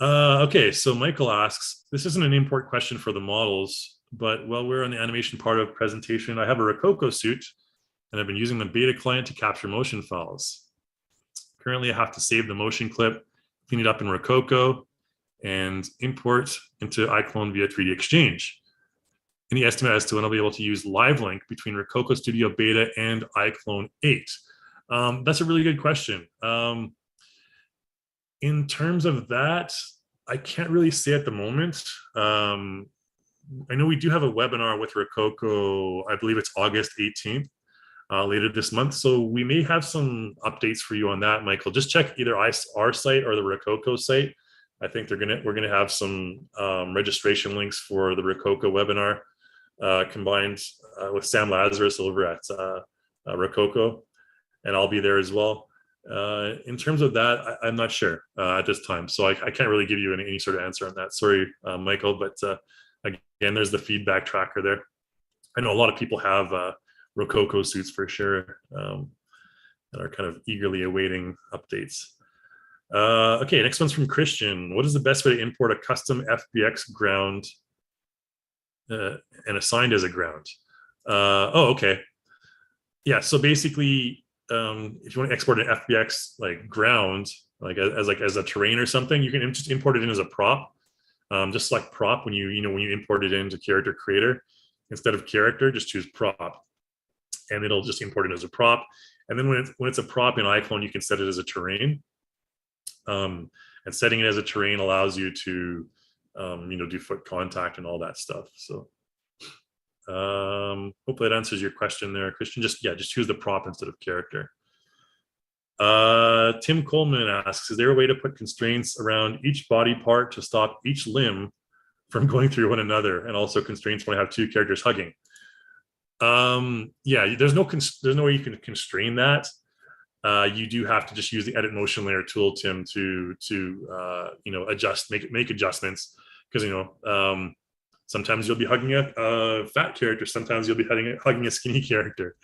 Okay, so Michael asks, this isn't an import question for the models, but while we're on the animation part of presentation, I have a Rococo suit and I've been using the beta client to capture motion files. Currently, I have to save the motion clip, clean it up in Rococo, and import into iClone via 3D Exchange. Any estimate as to when I'll be able to use Live Link between Rococo Studio Beta and iClone 8? That's a really good question. In terms of that, I can't really say at the moment. I know we do have a webinar with Rococo, I believe it's August 18th, later this month. So we may have some updates for you on that, Michael. Just check either our site or the Rococo site. I think we're gonna have some registration links for the Rococo webinar combined with Sam Lazarus over at Rococo, and I'll be there as well. In terms of that, I'm not sure at this time, so I can't really give you any sort of answer on that. Sorry, Michael, but again, there's the feedback tracker there. I know a lot of people have Rococo suits for sure, and are kind of eagerly awaiting updates. Okay, next one's from Christian. What is the best way to import a custom FBX ground and assigned as a ground? Oh, okay. Yeah, so basically, if you want to export an FBX like ground, like as a terrain or something, you can just import it in as a prop. Just select prop when you import it into Character Creator. Instead of character, just choose prop, and it'll just import it as a prop. And then when it's a prop in iClone, you can set it as a terrain. And setting it as a terrain allows you to do foot contact and all that stuff. So hopefully that answers your question there, Christian. Just choose the prop instead of character. Tim Coleman asks, is there a way to put constraints around each body part to stop each limb from going through one another, and also constraints when I have two characters hugging? Yeah, there's no way you can constrain that. You do have to just use the edit motion layer tool, Tim, to adjust, make adjustments, because sometimes you'll be hugging a fat character, sometimes you'll be hugging a skinny character,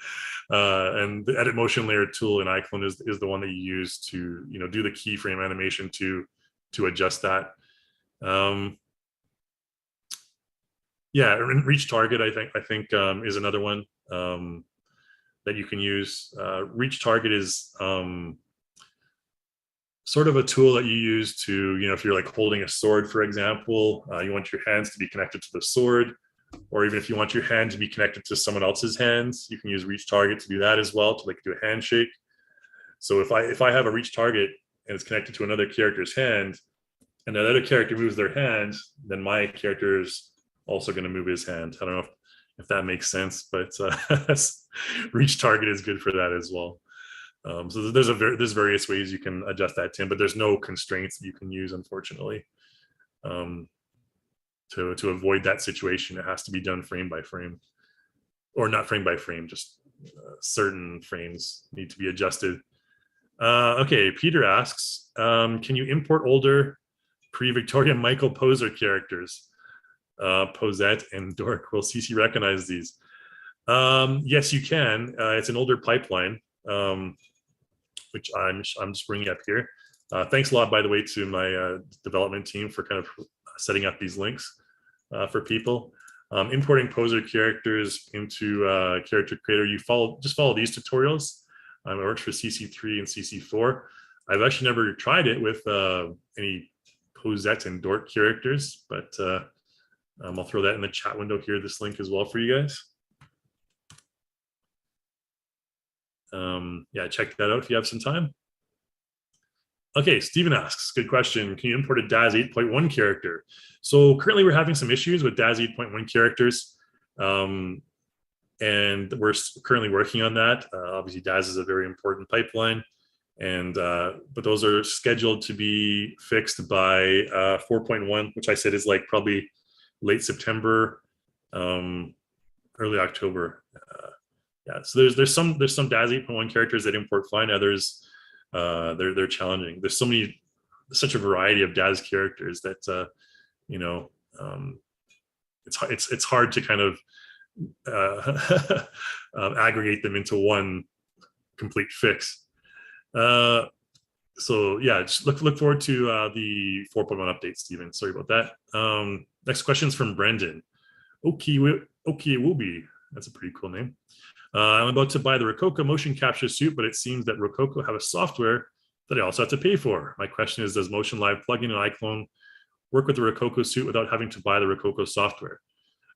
and the edit motion layer tool in iClone is the one that you use to do the keyframe animation to adjust that. Yeah, reach target I think is another one that you can use. Reach target is sort of a tool that you use to, if you're like holding a sword, for example, you want your hands to be connected to the sword, or even if you want your hand to be connected to someone else's hands, you can use reach target to do that as well, to like do a handshake. So if I have a reach target and it's connected to another character's hand, and that other character moves their hand, then my character is also going to move his hand. I don't know if that makes sense, but reach target is good for that as well. So there's various ways you can adjust that, Tim, but there's no constraints that you can use, unfortunately. To avoid that situation, it has to be done frame by frame, or not frame by frame, just certain frames need to be adjusted. Okay, Peter asks, can you import older pre-Victorian Michael poser characters? Posette and Dork, will CC recognize these? Yes, you can. It's an older pipeline, which I'm just bringing up here. Thanks a lot, by the way, to my development team for kind of setting up these links for people. Importing poser characters into Character Creator, just follow these tutorials. It works for CC3 and CC4. I've actually never tried it with any Posette and Dork characters, but I'll throw that in the chat window here, this link as well for you guys. Yeah, check that out if you have some time. Okay, Steven asks, good question. Can you import a Daz 8.1 character? So currently we're having some issues with Daz 8.1 characters. And we're currently working on that. Obviously, Daz is a very important pipeline. And but those are scheduled to be fixed by 4.1, which I said is like probably late September, early October. Yeah, so there's some Daz 8.1 characters that import fine. Others they're challenging. There's such a variety of Daz characters that it's hard to kind of aggregate them into one complete fix. So yeah, just look forward to the 4.1 update, Stephen. Sorry about that. Next question is from Brendan. Okay, Wooby. That's a pretty cool name. I'm about to buy the Rococo motion capture suit, but it seems that Rococo have a software that I also have to pay for. My question is, does Motion Live plugin and iClone work with the Rococo suit without having to buy the Rococo software?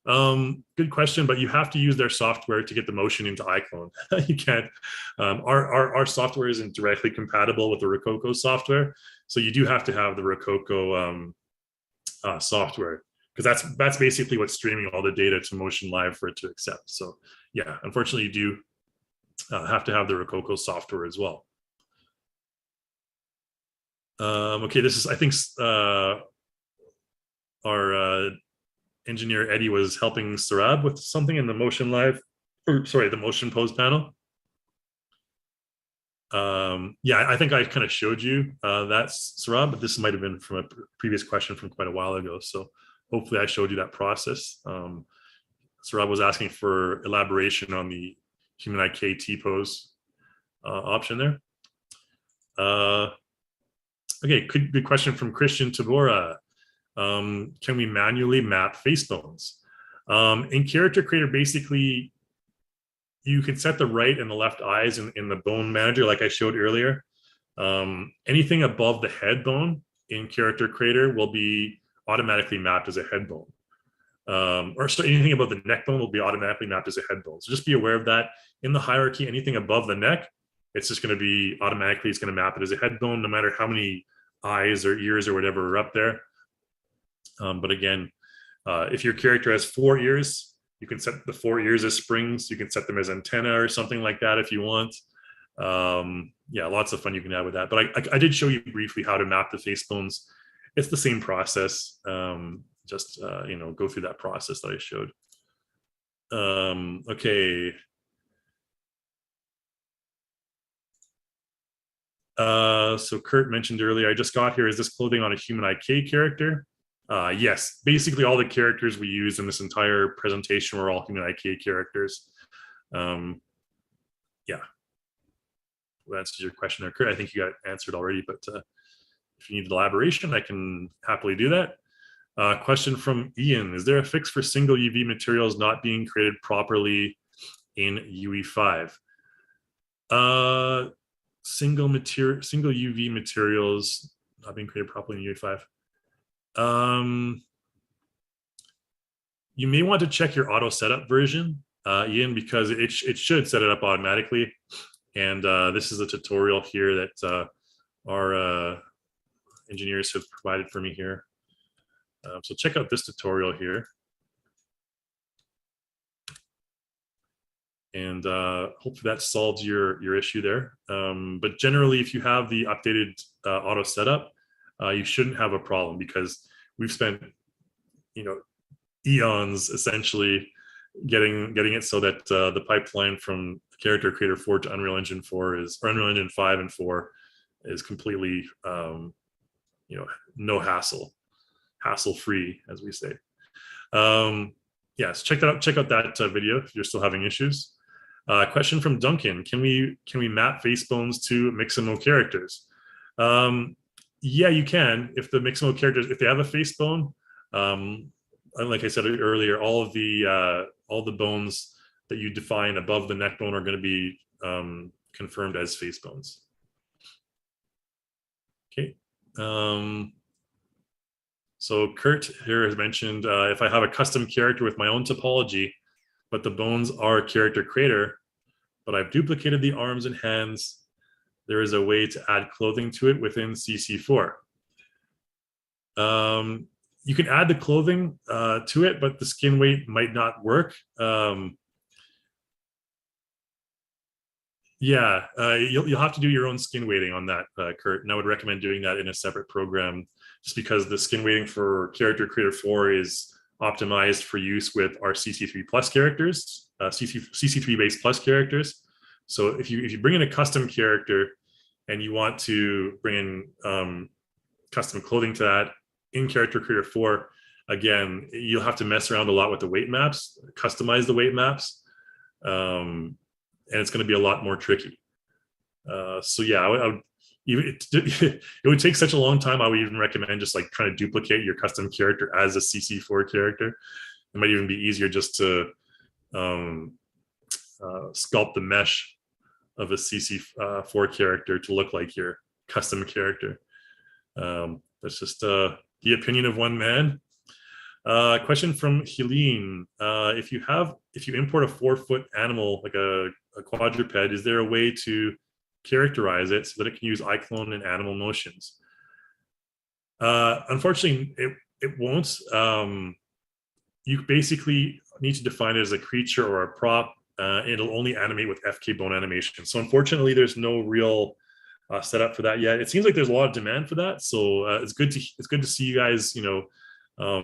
Good question, but you have to use their software to get the motion into iClone. You can't. Our software isn't directly compatible with the Rococo software, so you do have to have the Rococo software, because that's basically what's streaming all the data to Motion Live for it to accept. So yeah, unfortunately, you do have to have the Rococo software as well. Okay, this is, I think, our engineer Eddie was helping Sarab with something in the Motion Live, or sorry, the Motion Pose panel. Yeah, I think I kind of showed you that's Sarab, but this might have been from a previous question from quite a while ago. So hopefully I showed you that process. Sarab was asking for elaboration on the HumanIK T-pose option there. Okay, good question from Christian Tabora. Can we manually map face bones? In Character Creator, basically, you can set the right and the left eyes in the bone manager, like I showed earlier. Anything above the head bone in Character Creator will be automatically mapped as a head bone. Or so anything above the neck bone will be automatically mapped as a head bone. So just be aware of that. In the hierarchy, anything above the neck, it's just going to be automatically, it's going to map it as a head bone, no matter how many eyes or ears or whatever are up there. But again, if your character has 4 ears, you can set the 4 ears as springs. You can set them as antenna or something like that if you want. Yeah, lots of fun you can have with that. But I did show you briefly how to map the face bones. It's the same process. Just go through that process that I showed. Okay. So Kurt mentioned earlier, I just got here, is this clothing on a HumanIK character? Yes, basically all the characters we use in this entire presentation were all HumanIK characters. Yeah, that answers your question there, Kurt. I think you got answered already, but if you need elaboration, I can happily do that. Question from Ian, is there a fix for single UV materials not being created properly in UE5? Single UV materials not being created properly in UE5. You may want to check your auto setup version, Ian, because it should set it up automatically. And this is a tutorial here that our engineers have provided for me here. So check out this tutorial here. And hopefully that solves your issue there. But generally, if you have the updated auto setup, you shouldn't have a problem, because we've spent, eons essentially getting it so that the pipeline from Character Creator 4 to Unreal Engine 4 or Unreal Engine 5 and 4 is completely, no hassle-free, as we say. Yes, check that out. Check out that video if you're still having issues. Question from Duncan: Can we map face bones to Mixamo characters? Yeah, you can. If the Mixamo characters, if they have a face bone, like I said earlier, all the bones that you define above the neck bone are going to be confirmed as face bones. Okay. So Kurt here has mentioned, if I have a custom character with my own topology, but the bones are Character Creator, but I've duplicated the arms and hands, there is a way to add clothing to it within CC4. You can add the clothing to it, but the skin weight might not work. Yeah, you'll have to do your own skin weighting on that, Kurt, and I would recommend doing that in a separate program, just because the skin weighting for Character Creator 4 is optimized for use with our CC3 plus characters, CC3 based plus characters. So if you bring in a custom character and you want to bring in custom clothing to that in Character Creator 4, again, you'll have to mess around a lot with the weight maps, customize the weight maps, and it's going to be a lot more tricky. So yeah, it would take such a long time. I would even recommend just like trying to duplicate your custom character as a CC4 character. It might even be easier just to sculpt the mesh of a CC4 character to look like your custom character. That's just the opinion of one man. Question from Helene: if you import a 4-foot animal like a quadruped, is there a way to characterize it so that it can use iClone and animal motions? Unfortunately, it won't. You basically need to define it as a creature or a prop. It'll only animate with FK bone animation. So unfortunately, there's no real setup for that yet. It seems like there's a lot of demand for that. So it's good to see you guys, are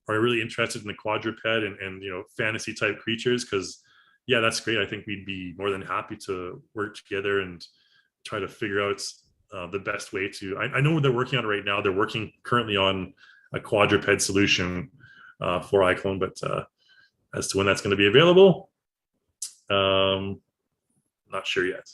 really interested in the quadruped and fantasy type creatures, because yeah, that's great. I think we'd be more than happy to work together and try to figure out the best way to. I know they're working on it right now. They're working currently on a quadruped solution for iClone, but as to when that's going to be available, not sure yet.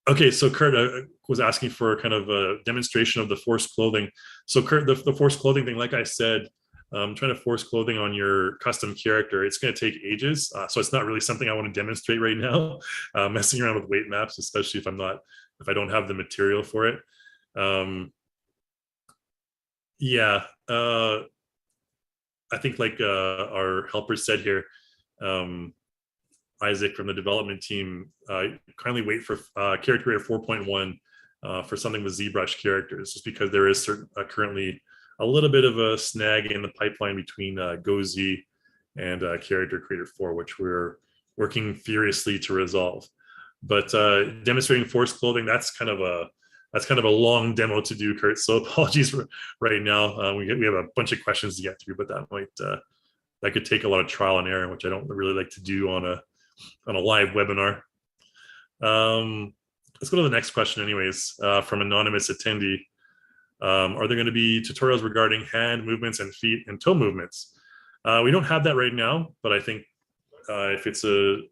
Okay, so Kurt was asking for kind of a demonstration of the forced clothing. So Kurt, the forced clothing thing, like I said, trying to force clothing on your custom character, it's going to take ages. So it's not really something I want to demonstrate right now. Messing around with weight maps, especially if I don't have the material for it. Yeah, I think like our helper said here, Isaac from the development team, kindly wait for character creator 4.1 for something with ZBrush characters, just because there is currently a little bit of a snag in the pipeline between GoZ and character creator 4, which we're working furiously to resolve. But demonstrating forced clothing, that's kind of a long demo to do, Kurt. So apologies for right now. We have a bunch of questions to get through, but that could take a lot of trial and error, which I don't really like to do on a live webinar. Let's go to the next question anyways, from anonymous attendee. Are there going to be tutorials regarding hand movements and feet and toe movements? We don't have that right now, but I think if it's a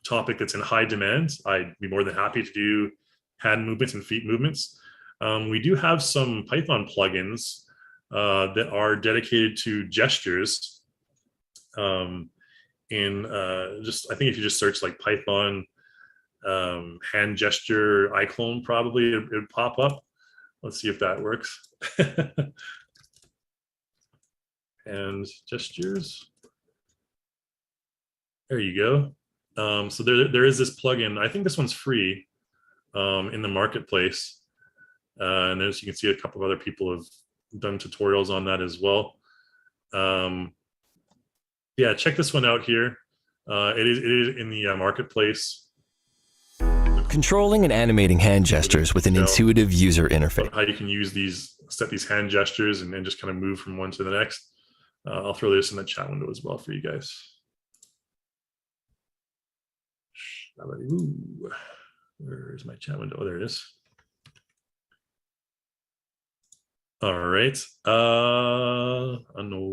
topic that's in high demand, I'd be more than happy to do hand movements and feet movements. We do have some Python plugins that are dedicated to gestures. I think if you just search like Python hand gesture iClone, probably it would pop up. Let's see if that works. And gestures. There you go. So there is this plugin. I think this one's free in the marketplace. And as you can see, a couple of other people have done tutorials on that as well. Yeah, check this one out here. It is in the marketplace. Controlling and animating hand gestures with an intuitive user interface. How you can use set these hand gestures and then just kind of move from one to the next. I'll throw this in the chat window as well for you guys. Ooh, where's my chat window? Oh, there it is. All right. I know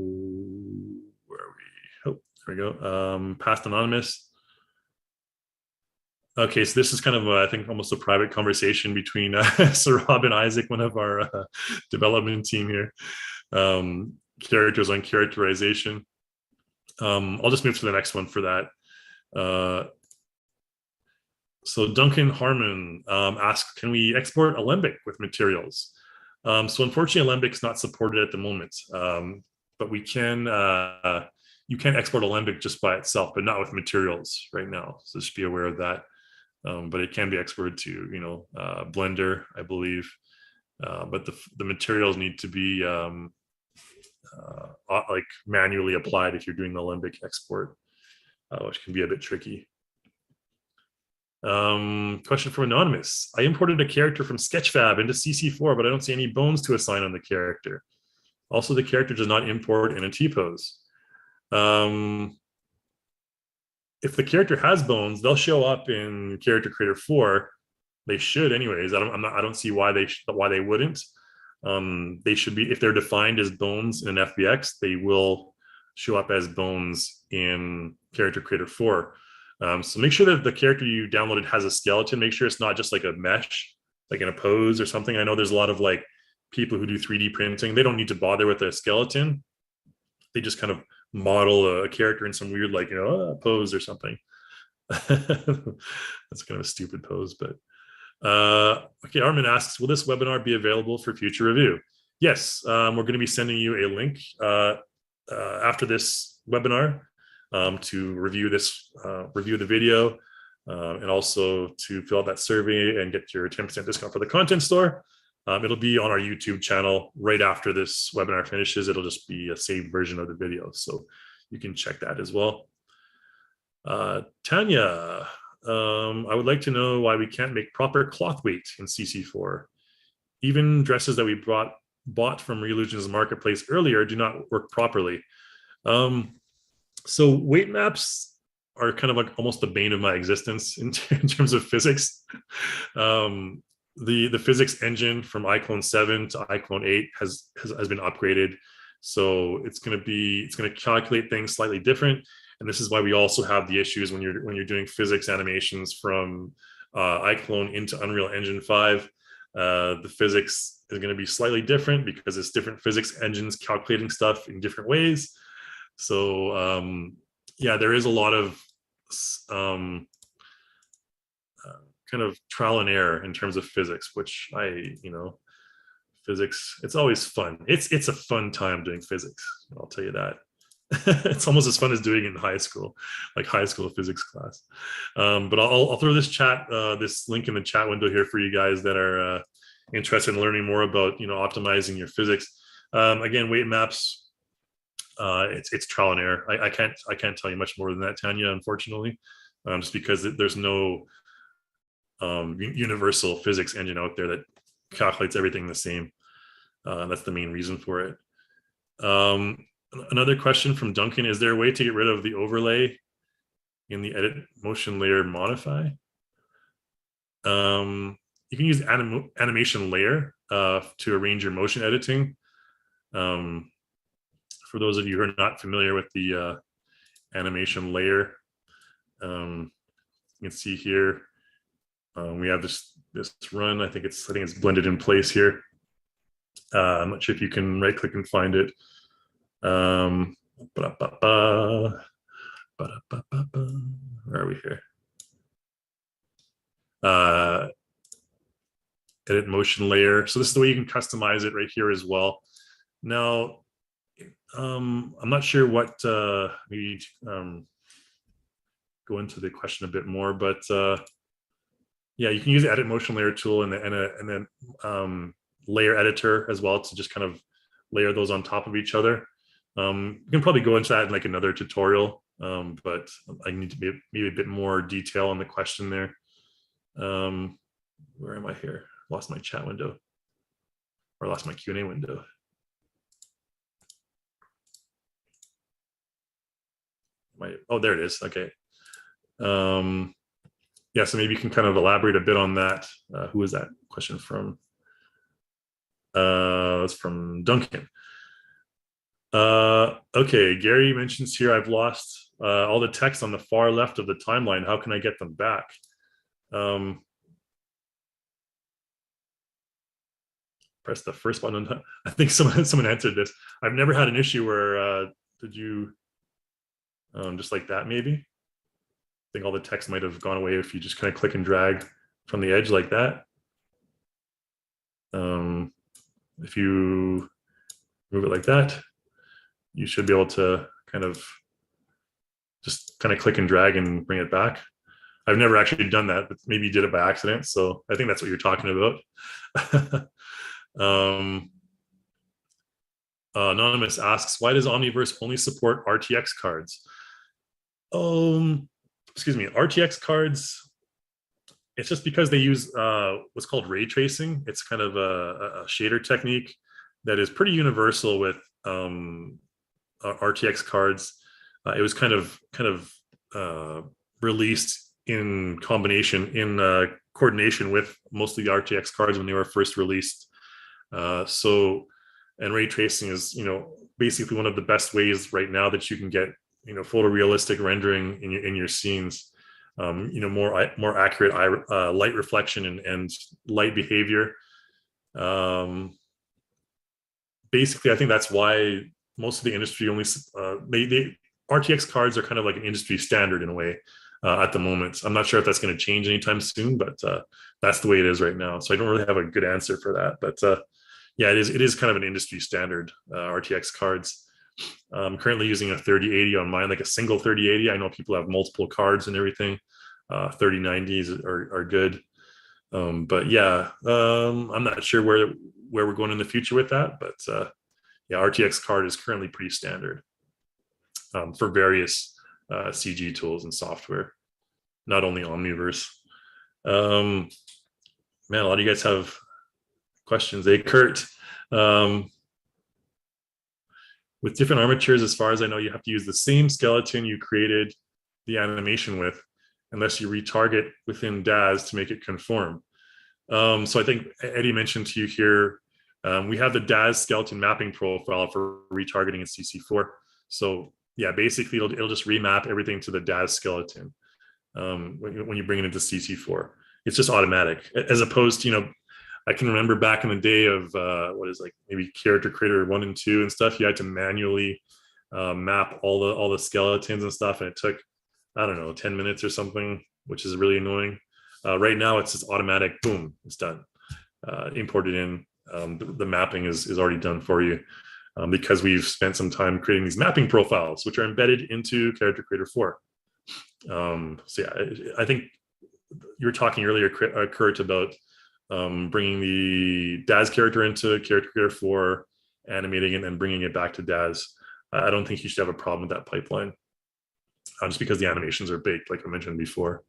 where are we? Oh, there we go. Past anonymous. Okay, so this is kind of, I think, almost a private conversation between Saurabh and Isaac, one of our development team here. Characters on characterization. I'll just move to the next one for that. So Duncan Harmon asked, can we export Alembic with materials? So unfortunately, Alembic's not supported at the moment, but we can, you can export Alembic just by itself, but not with materials right now. So just be aware of that. But it can be exported to, Blender, I believe. But the materials need to be like manually applied if you're doing the Alembic export, which can be a bit tricky. Question from anonymous. I imported a character from SketchFab into CC4, but I don't see any bones to assign on the character. Also, the character does not import in a T-pose. If the character has bones, they'll show up in Character Creator 4. They should, anyways. I don't see why they wouldn't. They should be, if they're defined as bones in an FBX, they will show up as bones in Character Creator 4. So make sure that the character you downloaded has a skeleton. Make sure it's not just like a mesh, like in a pose or something. I know there's a lot of like people who do 3D printing. They don't need to bother with a skeleton. They just kind of model a character in some weird, like, pose or something. That's kind of a stupid pose, but okay. Armin asks, will this webinar be available for future review? Yes, we're going to be sending you a link after this webinar to review the video and also to fill out that survey and get your 10% discount for the content store. It'll be on our YouTube channel right after this webinar finishes. It'll just be a saved version of the video, so you can check that as well. Tanya, I would like to know why we can't make proper cloth weight in CC4. Even dresses that we bought from Reallusion's marketplace earlier do not work properly. So weight maps are kind of like almost the bane of my existence in terms of physics. The physics engine from iClone 7 to iClone 8 has been upgraded. So it's going to calculate things slightly different. And this is why we also have the issues when you're doing physics animations from iClone into Unreal Engine 5. The physics is going to be slightly different because it's different physics engines calculating stuff in different ways. So yeah, there is a lot of kind of trial and error in terms of physics, which physics, it's always fun. It's a fun time doing physics, I'll tell you that. It's almost as fun as doing it in high school, like high school physics class. But I'll throw this link in the chat window here for you guys that are interested in learning more about optimizing your physics. Again, weight maps, it's trial and error. I can't tell you much more than that, Tanya, unfortunately, just because there's no universal physics engine out there that calculates everything the same. That's the main reason for it. Another question from Duncan: is there a way to get rid of the overlay in the edit motion layer modify? You can use animation layer to arrange your motion editing. For those of you who are not familiar with the animation layer, you can see here we have this run. I think it's blended in place here. I'm not sure if you can right click and find it. Where are we here? Edit motion layer. So this is the way you can customize it right here as well. Now, I'm not sure what maybe go into the question a bit more, but yeah, you can use the edit motion layer tool and then layer editor as well to just kind of layer those on top of each other. You can probably go into that in like another tutorial, but I need to be maybe a bit more detail on the question there. Where am I here? Lost my chat window, or lost my Q&A window. Oh, there it is. Okay. Yeah, so maybe you can kind of elaborate a bit on that. Who is that question from? It's from Duncan. Okay, Gary mentions here, I've lost all the text on the far left of the timeline. How can I get them back? Press the first button. I think someone answered this. I've never had an issue where did you just like that maybe? I think all the text might have gone away if you just kind of click and drag from the edge like that. If you move it like that, you should be able to kind of click and drag and bring it back. I've never actually done that, but maybe you did it by accident. So I think that's what you're talking about. Anonymous asks, why does Omniverse only support RTX cards? Excuse me, RTX cards, it's just because they use what's called ray tracing. It's kind of a shader technique that is pretty universal with RTX cards. It was kind of released in coordination with most of the RTX cards when they were first released. And ray tracing is, basically one of the best ways right now that you can get, photorealistic rendering in your scenes. More accurate light reflection and light behavior. Basically, I think that's why most of the industry only RTX cards are kind of like an industry standard in a way at the moment. I'm not sure if that's going to change anytime soon, but that's the way it is right now. So I don't really have a good answer for that. But yeah, it is kind of an industry standard, RTX cards. I'm currently using a 3080 on mine, like a single 3080. I know people have multiple cards and everything. 3090s are good. But yeah, I'm not sure where we're going in the future with that. But yeah, RTX card is currently pretty standard for various CG tools and software, not only Omniverse. Man, a lot of you guys have questions. Hey, Kurt. With different armatures, as far as I know, you have to use the same skeleton you created the animation with, unless you retarget within Daz to make it conform. So I think Eddie mentioned to you here, we have the Daz skeleton mapping profile for retargeting in CC4. So yeah, basically it'll just remap everything to the Daz skeleton when you bring it into CC4. it's just automatic, as opposed to, I can remember back in the day of what is like maybe Character Creator 1 and 2 and stuff. You had to manually map all the skeletons and stuff, and it took, I don't know, 10 minutes or something, which is really annoying. Right now, it's just automatic. Boom, it's done. Imported in. The mapping is already done for you, because we've spent some time creating these mapping profiles, which are embedded into Character Creator 4. So yeah, I think you were talking earlier, Kurt, about bringing the Daz character into Character Creator 4, animating it, and bringing it back to Daz. I don't think you should have a problem with that pipeline, just because the animations are baked, like I mentioned before.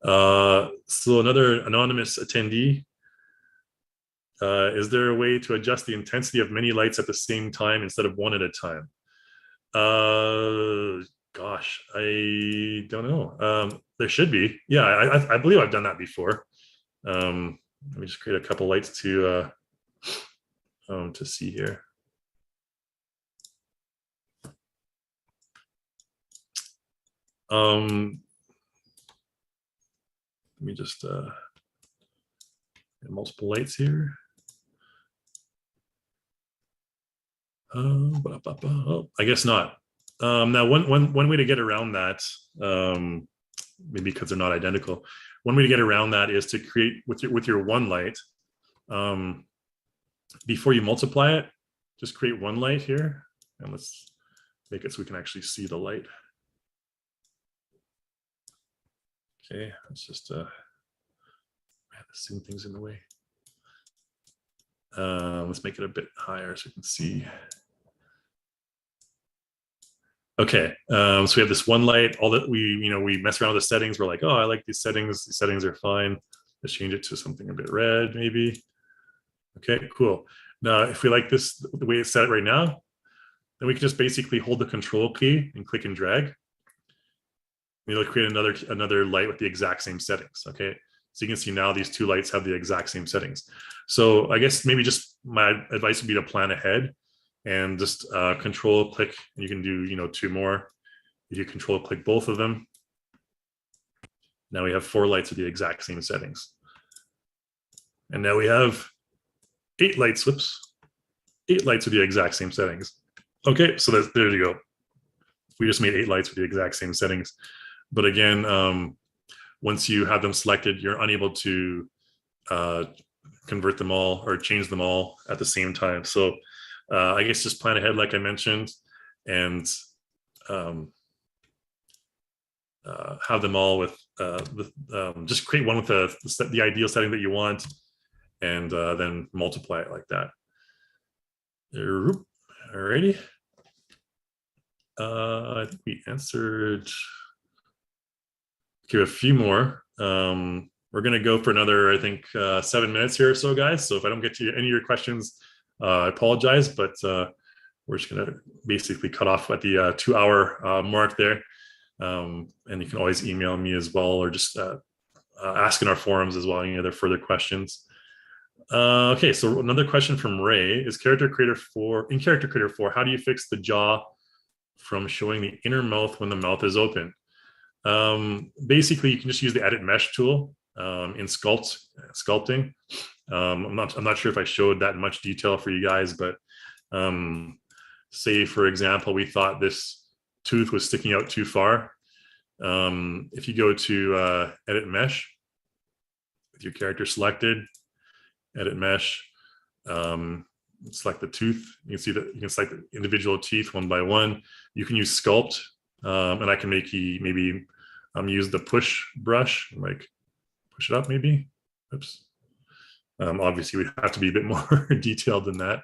So another anonymous attendee, is there a way to adjust the intensity of many lights at the same time instead of one at a time? Gosh, I don't know. There should be. Yeah, I believe I've done that before. Let me just create a couple lights to see here. Let me just multiple lights here. Oh, I guess not. Now, one way to get around that, maybe because they're not identical, one way to get around that is to create with your one light. Before you multiply it, just create one light here, and let's make it so we can actually see the light. Okay, let's just assume things in the way. Let's make it a bit higher so you can see. Okay, so we have this one light. All that we mess around with the settings. We're like, oh, I like these settings. These settings are fine. Let's change it to something a bit red, maybe. Okay, cool. Now, if we like this, the way it's set right now, then we can just basically hold the control key and click and drag. It'll create another light with the exact same settings. Okay, so you can see now these two lights have the exact same settings. So I guess maybe just my advice would be to plan ahead and just control click. You can do two more. If you control click both of them, now we have 4 lights with the exact same settings. And now we have 8 lights. Whoops, 8 lights with the exact same settings. Okay, so there you go. We just made 8 lights with the exact same settings. But again, once you have them selected, you're unable to convert them all or change them all at the same time. So I guess just plan ahead, like I mentioned, and have them all with just create one with the ideal setting that you want, and then multiply it like that. Alrighty. I think we answered. Okay, a few more. We're going to go for another, I think, 7 minutes here or so, guys. So if I don't get to any of your questions, I apologize, but we're just going to basically cut off at the 2-hour mark there. And you can always email me as well, or just ask in our forums as well, any other further questions. Okay, so another question from Ray is in Character Creator 4, how do you fix the jaw from showing the inner mouth when the mouth is open? Basically, you can just use the edit mesh tool in sculpting. I'm not sure if I showed that in much detail for you guys, but say for example, we thought this tooth was sticking out too far. If you go to edit mesh with your character selected, edit mesh, select the tooth. You can see that you can select the individual teeth one by one. You can use sculpt, and I can maybe use the push brush, like push it up maybe. Oops. Obviously we have to be a bit more detailed than that,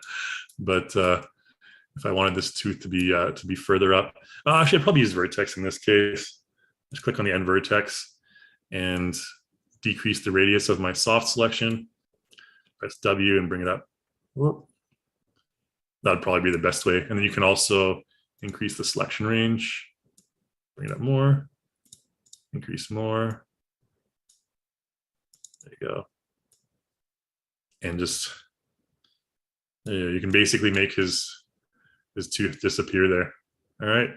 but if I wanted this tooth to be further up, actually I'd probably use vertex in this case. Just click on the end vertex and decrease the radius of my soft selection. Press W and bring it up. That'd probably be the best way. And then you can also increase the selection range, bring it up more, increase more. There you go. And just, you can basically make his tooth disappear there. All right.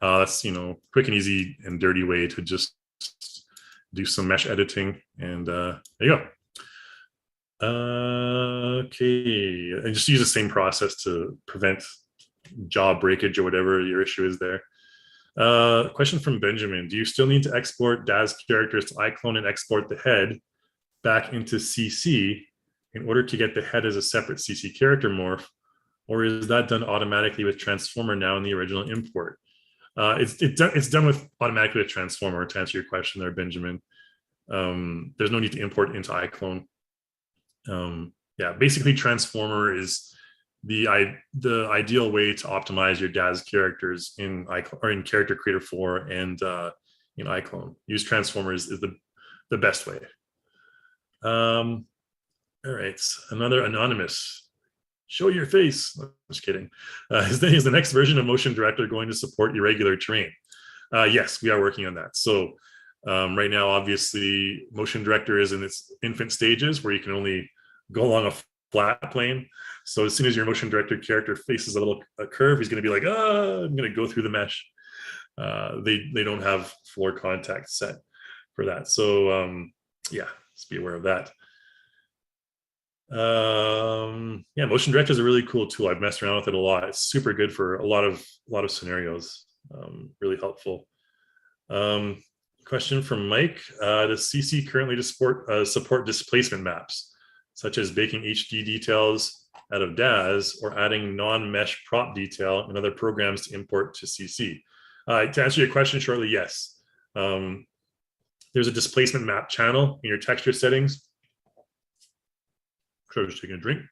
That's, quick and easy and dirty way to just do some mesh editing, and there you go. Okay, and just use the same process to prevent job breakage or whatever your issue is there. Question from Benjamin: do you still need to export Daz characters to iClone and export the head back into CC in order to get the head as a separate CC character morph, or is that done automatically with Transformer now in the original import? It's done with automatically with Transformer, to answer your question there, Benjamin. There's no need to import into iClone. Yeah, basically Transformer is the ideal way to optimize your Daz characters in iClone, or in Character Creator 4 and in iClone. Use Transformers is the best way. All right, another anonymous. Show your face. I'm just kidding. Is the next version of Motion Director going to support irregular terrain? Yes, we are working on that. So right now, obviously, Motion Director is in its infant stages where you can only go along a flat plane. So as soon as your Motion Director character faces a curve, he's going to be like, I'm going to go through the mesh. They don't have floor contact set for that. So yeah, just be aware of that. Yeah, Motion Director is a really cool tool. I've messed around with it a lot. It's super good for a lot of scenarios. Really helpful. Question from Mike: does CC currently support displacement maps, such as baking HD details out of Daz or adding non-mesh prop detail in other programs to import to CC? To answer your question shortly, yes. There's a displacement map channel in your texture settings. So just taking a drink,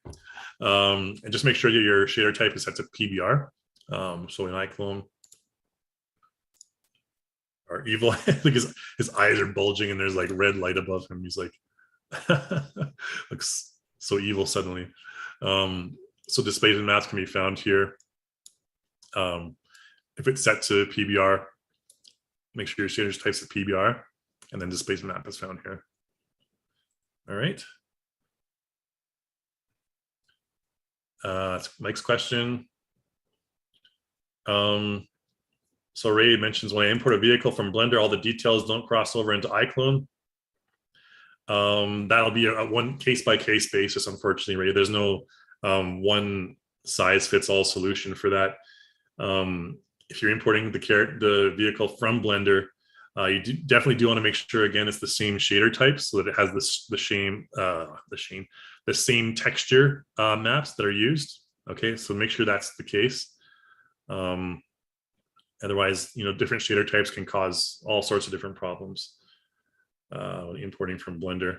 and just make sure that your shader type is set to PBR. So in iClone, our evil, like his eyes are bulging and there's like red light above him. He's like, looks so evil suddenly. So displacement maps can be found here. If it's set to PBR, make sure your shader type's to PBR, and then displacement map is found here. All right. That's Mike's question. So Ray mentions, when I import a vehicle from Blender, all the details don't cross over into iClone. That'll be a one case-by-case basis, unfortunately, Ray. There's no one size-fits-all solution for that. If you're importing the vehicle from Blender, you definitely do want to make sure, again, it's the same shader type so that it has the same texture maps that are used. Okay, so make sure that's the case. Otherwise, different shader types can cause all sorts of different problems importing from Blender.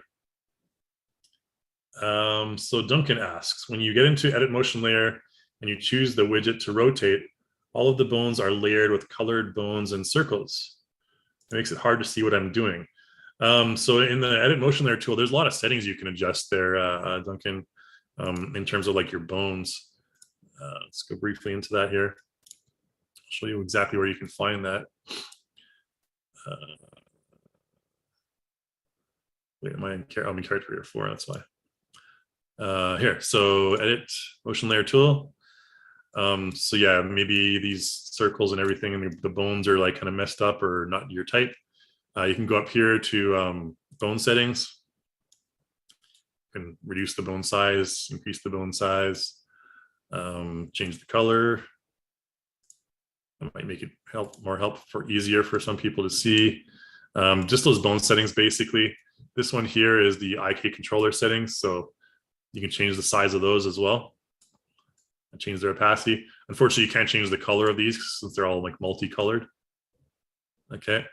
So Duncan asks, when you get into Edit Motion Layer and you choose the widget to rotate, all of the bones are layered with colored bones and circles. It makes it hard to see what I'm doing. So in the Edit Motion Layer tool, there's a lot of settings you can adjust there, Duncan, in terms of like your bones. Let's go briefly into that here. I'll show you exactly where you can find that. Wait, I'm in Character Creator 4, that's why. Here, so Edit Motion Layer tool. So yeah, maybe these circles and everything and the bones are like kind of messed up or not your type. You can go up here to bone settings. You can reduce the bone size, increase the bone size, change the color. That might make it easier for some people to see. Just those bone settings, basically. This one here is the IK controller settings, so you can change the size of those as well and change their opacity. Unfortunately, you can't change the color of these since they're all like multicolored. Okay,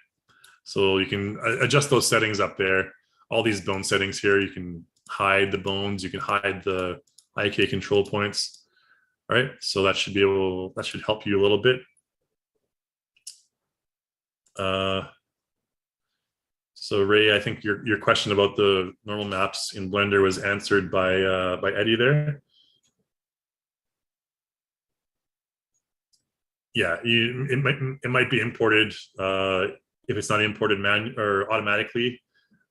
so you can adjust those settings up there. All these bone settings here, you can hide the bones, you can hide the IK control points. All right, so that should help you a little bit. So Ray, I think your question about the normal maps in Blender was answered by Eddie there. Yeah, it might be imported. If it's not imported automatically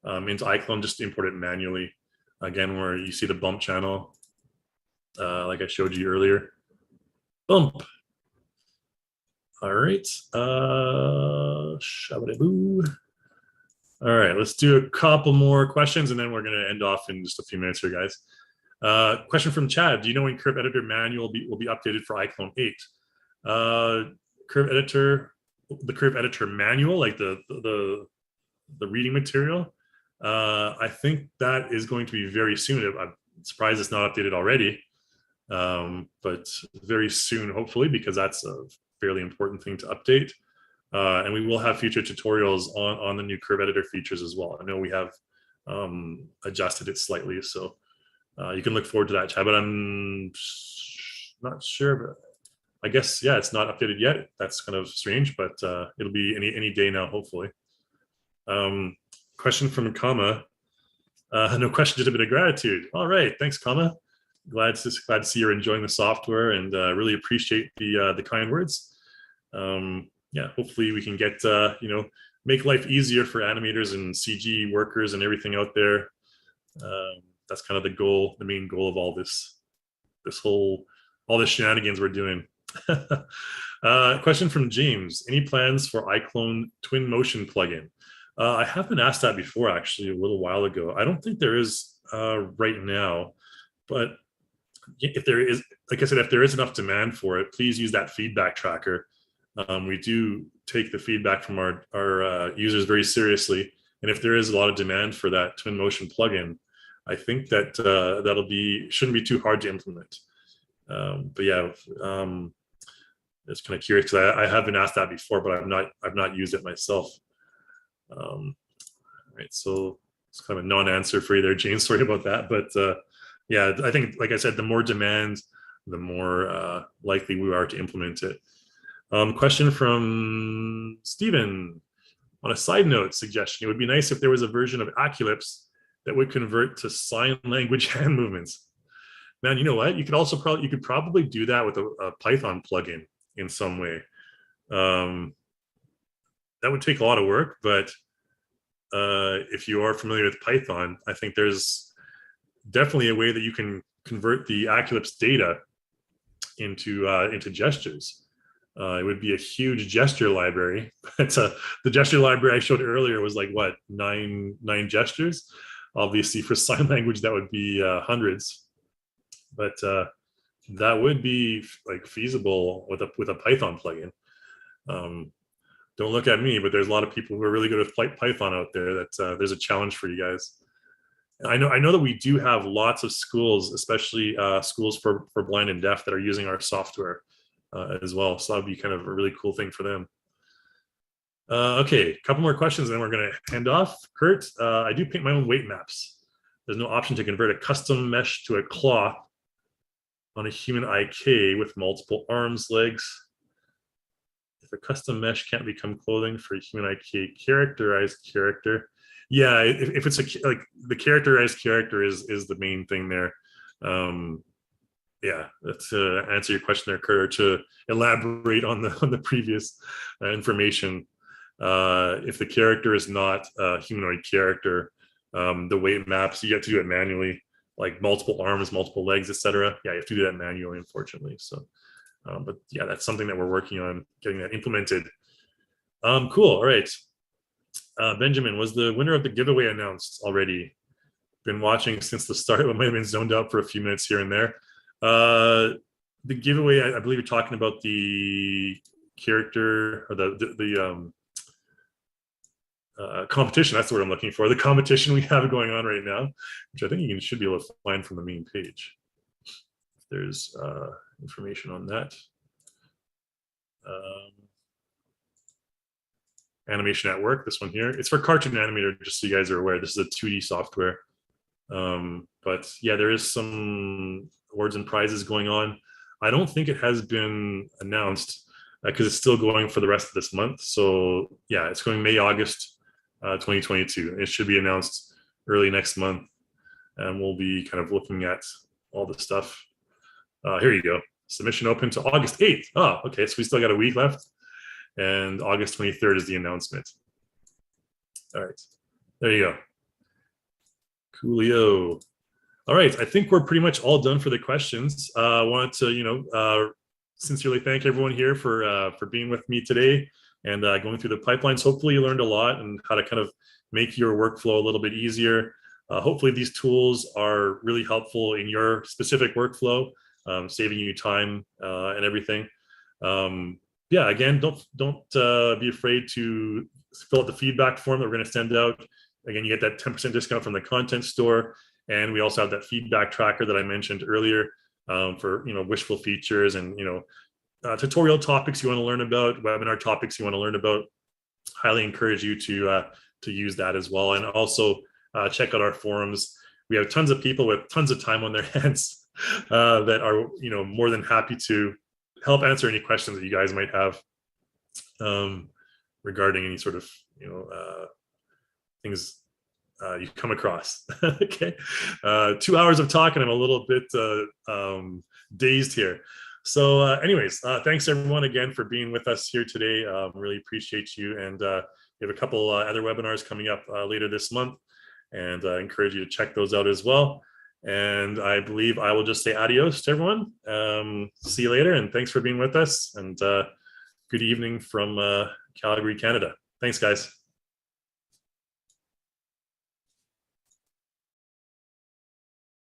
into iClone, just import it manually. Again, where you see the bump channel, like I showed you earlier. Bump. All right. Shabba-daboo. All right, let's do a couple more questions and then we're going to end off in just a few minutes here, guys. Question from Chad. Do you know when Curve Editor Manual will be updated for iClone 8? Curve Editor, the Curve Editor Manual, like the reading material, I think that is going to be very soon. I'm surprised it's not updated already, but very soon, hopefully, because that's a fairly important thing to update. And we will have future tutorials on the new Curve Editor features as well. I know we have adjusted it slightly, so you can look forward to that, Chad, but I'm not sure. But I guess, yeah, it's not updated yet. That's kind of strange, but it'll be any day now, hopefully. Question from Kama. No question, just a bit of gratitude. All right, thanks, Kama. Glad to see you're enjoying the software, and really appreciate the kind words. Yeah, hopefully we can get make life easier for animators and CG workers and everything out there. That's kind of the goal, the main goal of all this shenanigans we're doing. Question from James. Any plans for iClone Twin Motion plugin? I have been asked that before, actually, a little while ago. I don't think there is right now, but if there is, like I said, if there is enough demand for it, please use that feedback tracker. We do take the feedback from our users very seriously, and if there is a lot of demand for that Twin Motion plugin, I think that shouldn't be too hard to implement. But yeah, it's kind of curious because I have been asked that before, but I've not used it myself. Right, so it's kind of a non-answer for you there, James. Sorry about that, but yeah, I think, like I said, the more demand, the more likely we are to implement it. Question from Steven. On a side note suggestion, it would be nice if there was a version of Aculips that would convert to sign language hand movements. Man, you know what? You could probably do that with a Python plugin in some way. That would take a lot of work, but if you are familiar with Python, I think there's definitely a way that you can convert the Aculips data into gestures. It would be a huge gesture library. But the gesture library I showed earlier was like what, nine gestures. Obviously, for sign language, that would be hundreds. But that would be like feasible with a Python plugin. Don't look at me, but there's a lot of people who are really good with Python out there. That there's a challenge for you guys. I know that we do have lots of schools, especially schools for blind and deaf, that are using our software as well. So that would be kind of a really cool thing for them. Okay, a couple more questions, and then we're going to hand off. Kurt, I do paint my own weight maps. There's no option to convert a custom mesh to a claw on a HumanIK with multiple arms, legs. If a custom mesh can't become clothing for a HumanIK characterized character, yeah, if it's like the characterized character is the main thing there. Yeah, that's to answer your question there, Kurt, to elaborate on the previous information. If the character is not a humanoid character, the weight maps, you have to do it manually, like multiple arms, multiple legs, etc. Yeah, you have to do that manually, unfortunately. So, but yeah, that's something that we're working on getting that implemented. Cool. All right. Benjamin, was the winner of the giveaway announced already? Been watching since the start, but might have been zoned out for a few minutes here and there. The giveaway, I believe you're talking about the character or the competition. That's the word I'm looking for. The competition we have going on right now, which I think you should be able to find from the main page. There's information on that. Animation at Work, this one here. It's for Cartoon Animator, just so you guys are aware. This is a 2D software. But yeah, there is some awards and prizes going on. I don't think it has been announced because it's still going for the rest of this month. So yeah, it's going May, August 2022. It should be announced early next month. And we'll be kind of looking at all the stuff. Here you go. Submission open to August 8th. Oh, okay. So we still got a week left. And August 23rd is the announcement. All right. There you go. Coolio. All right. I think we're pretty much all done for the questions. I wanted to, sincerely thank everyone here for being with me today and going through the pipelines. Hopefully you learned a lot and how to kind of make your workflow a little bit easier. Hopefully these tools are really helpful in your specific workflow, saving you time and everything. Yeah, again, don't be afraid to fill out the feedback form that we're going to send out. Again, you get that 10% discount from the content store, and we also have that feedback tracker that I mentioned earlier for wishful features and tutorial topics you want to learn about, webinar topics you want to learn about. Highly encourage you to use that as well, and also check out our forums. We have tons of people with tons of time on their hands that are more than happy to help answer any questions that you guys might have regarding any sort of things you come across. Okay, 2 hours of talk and I'm a little bit dazed here. So anyways, thanks everyone again for being with us here today. Really appreciate you, and we have a couple other webinars coming up later this month, and I encourage you to check those out as well. And I believe I will just say adios to everyone. See you later, and thanks for being with us, and good evening from Calgary, Canada. Thanks, guys.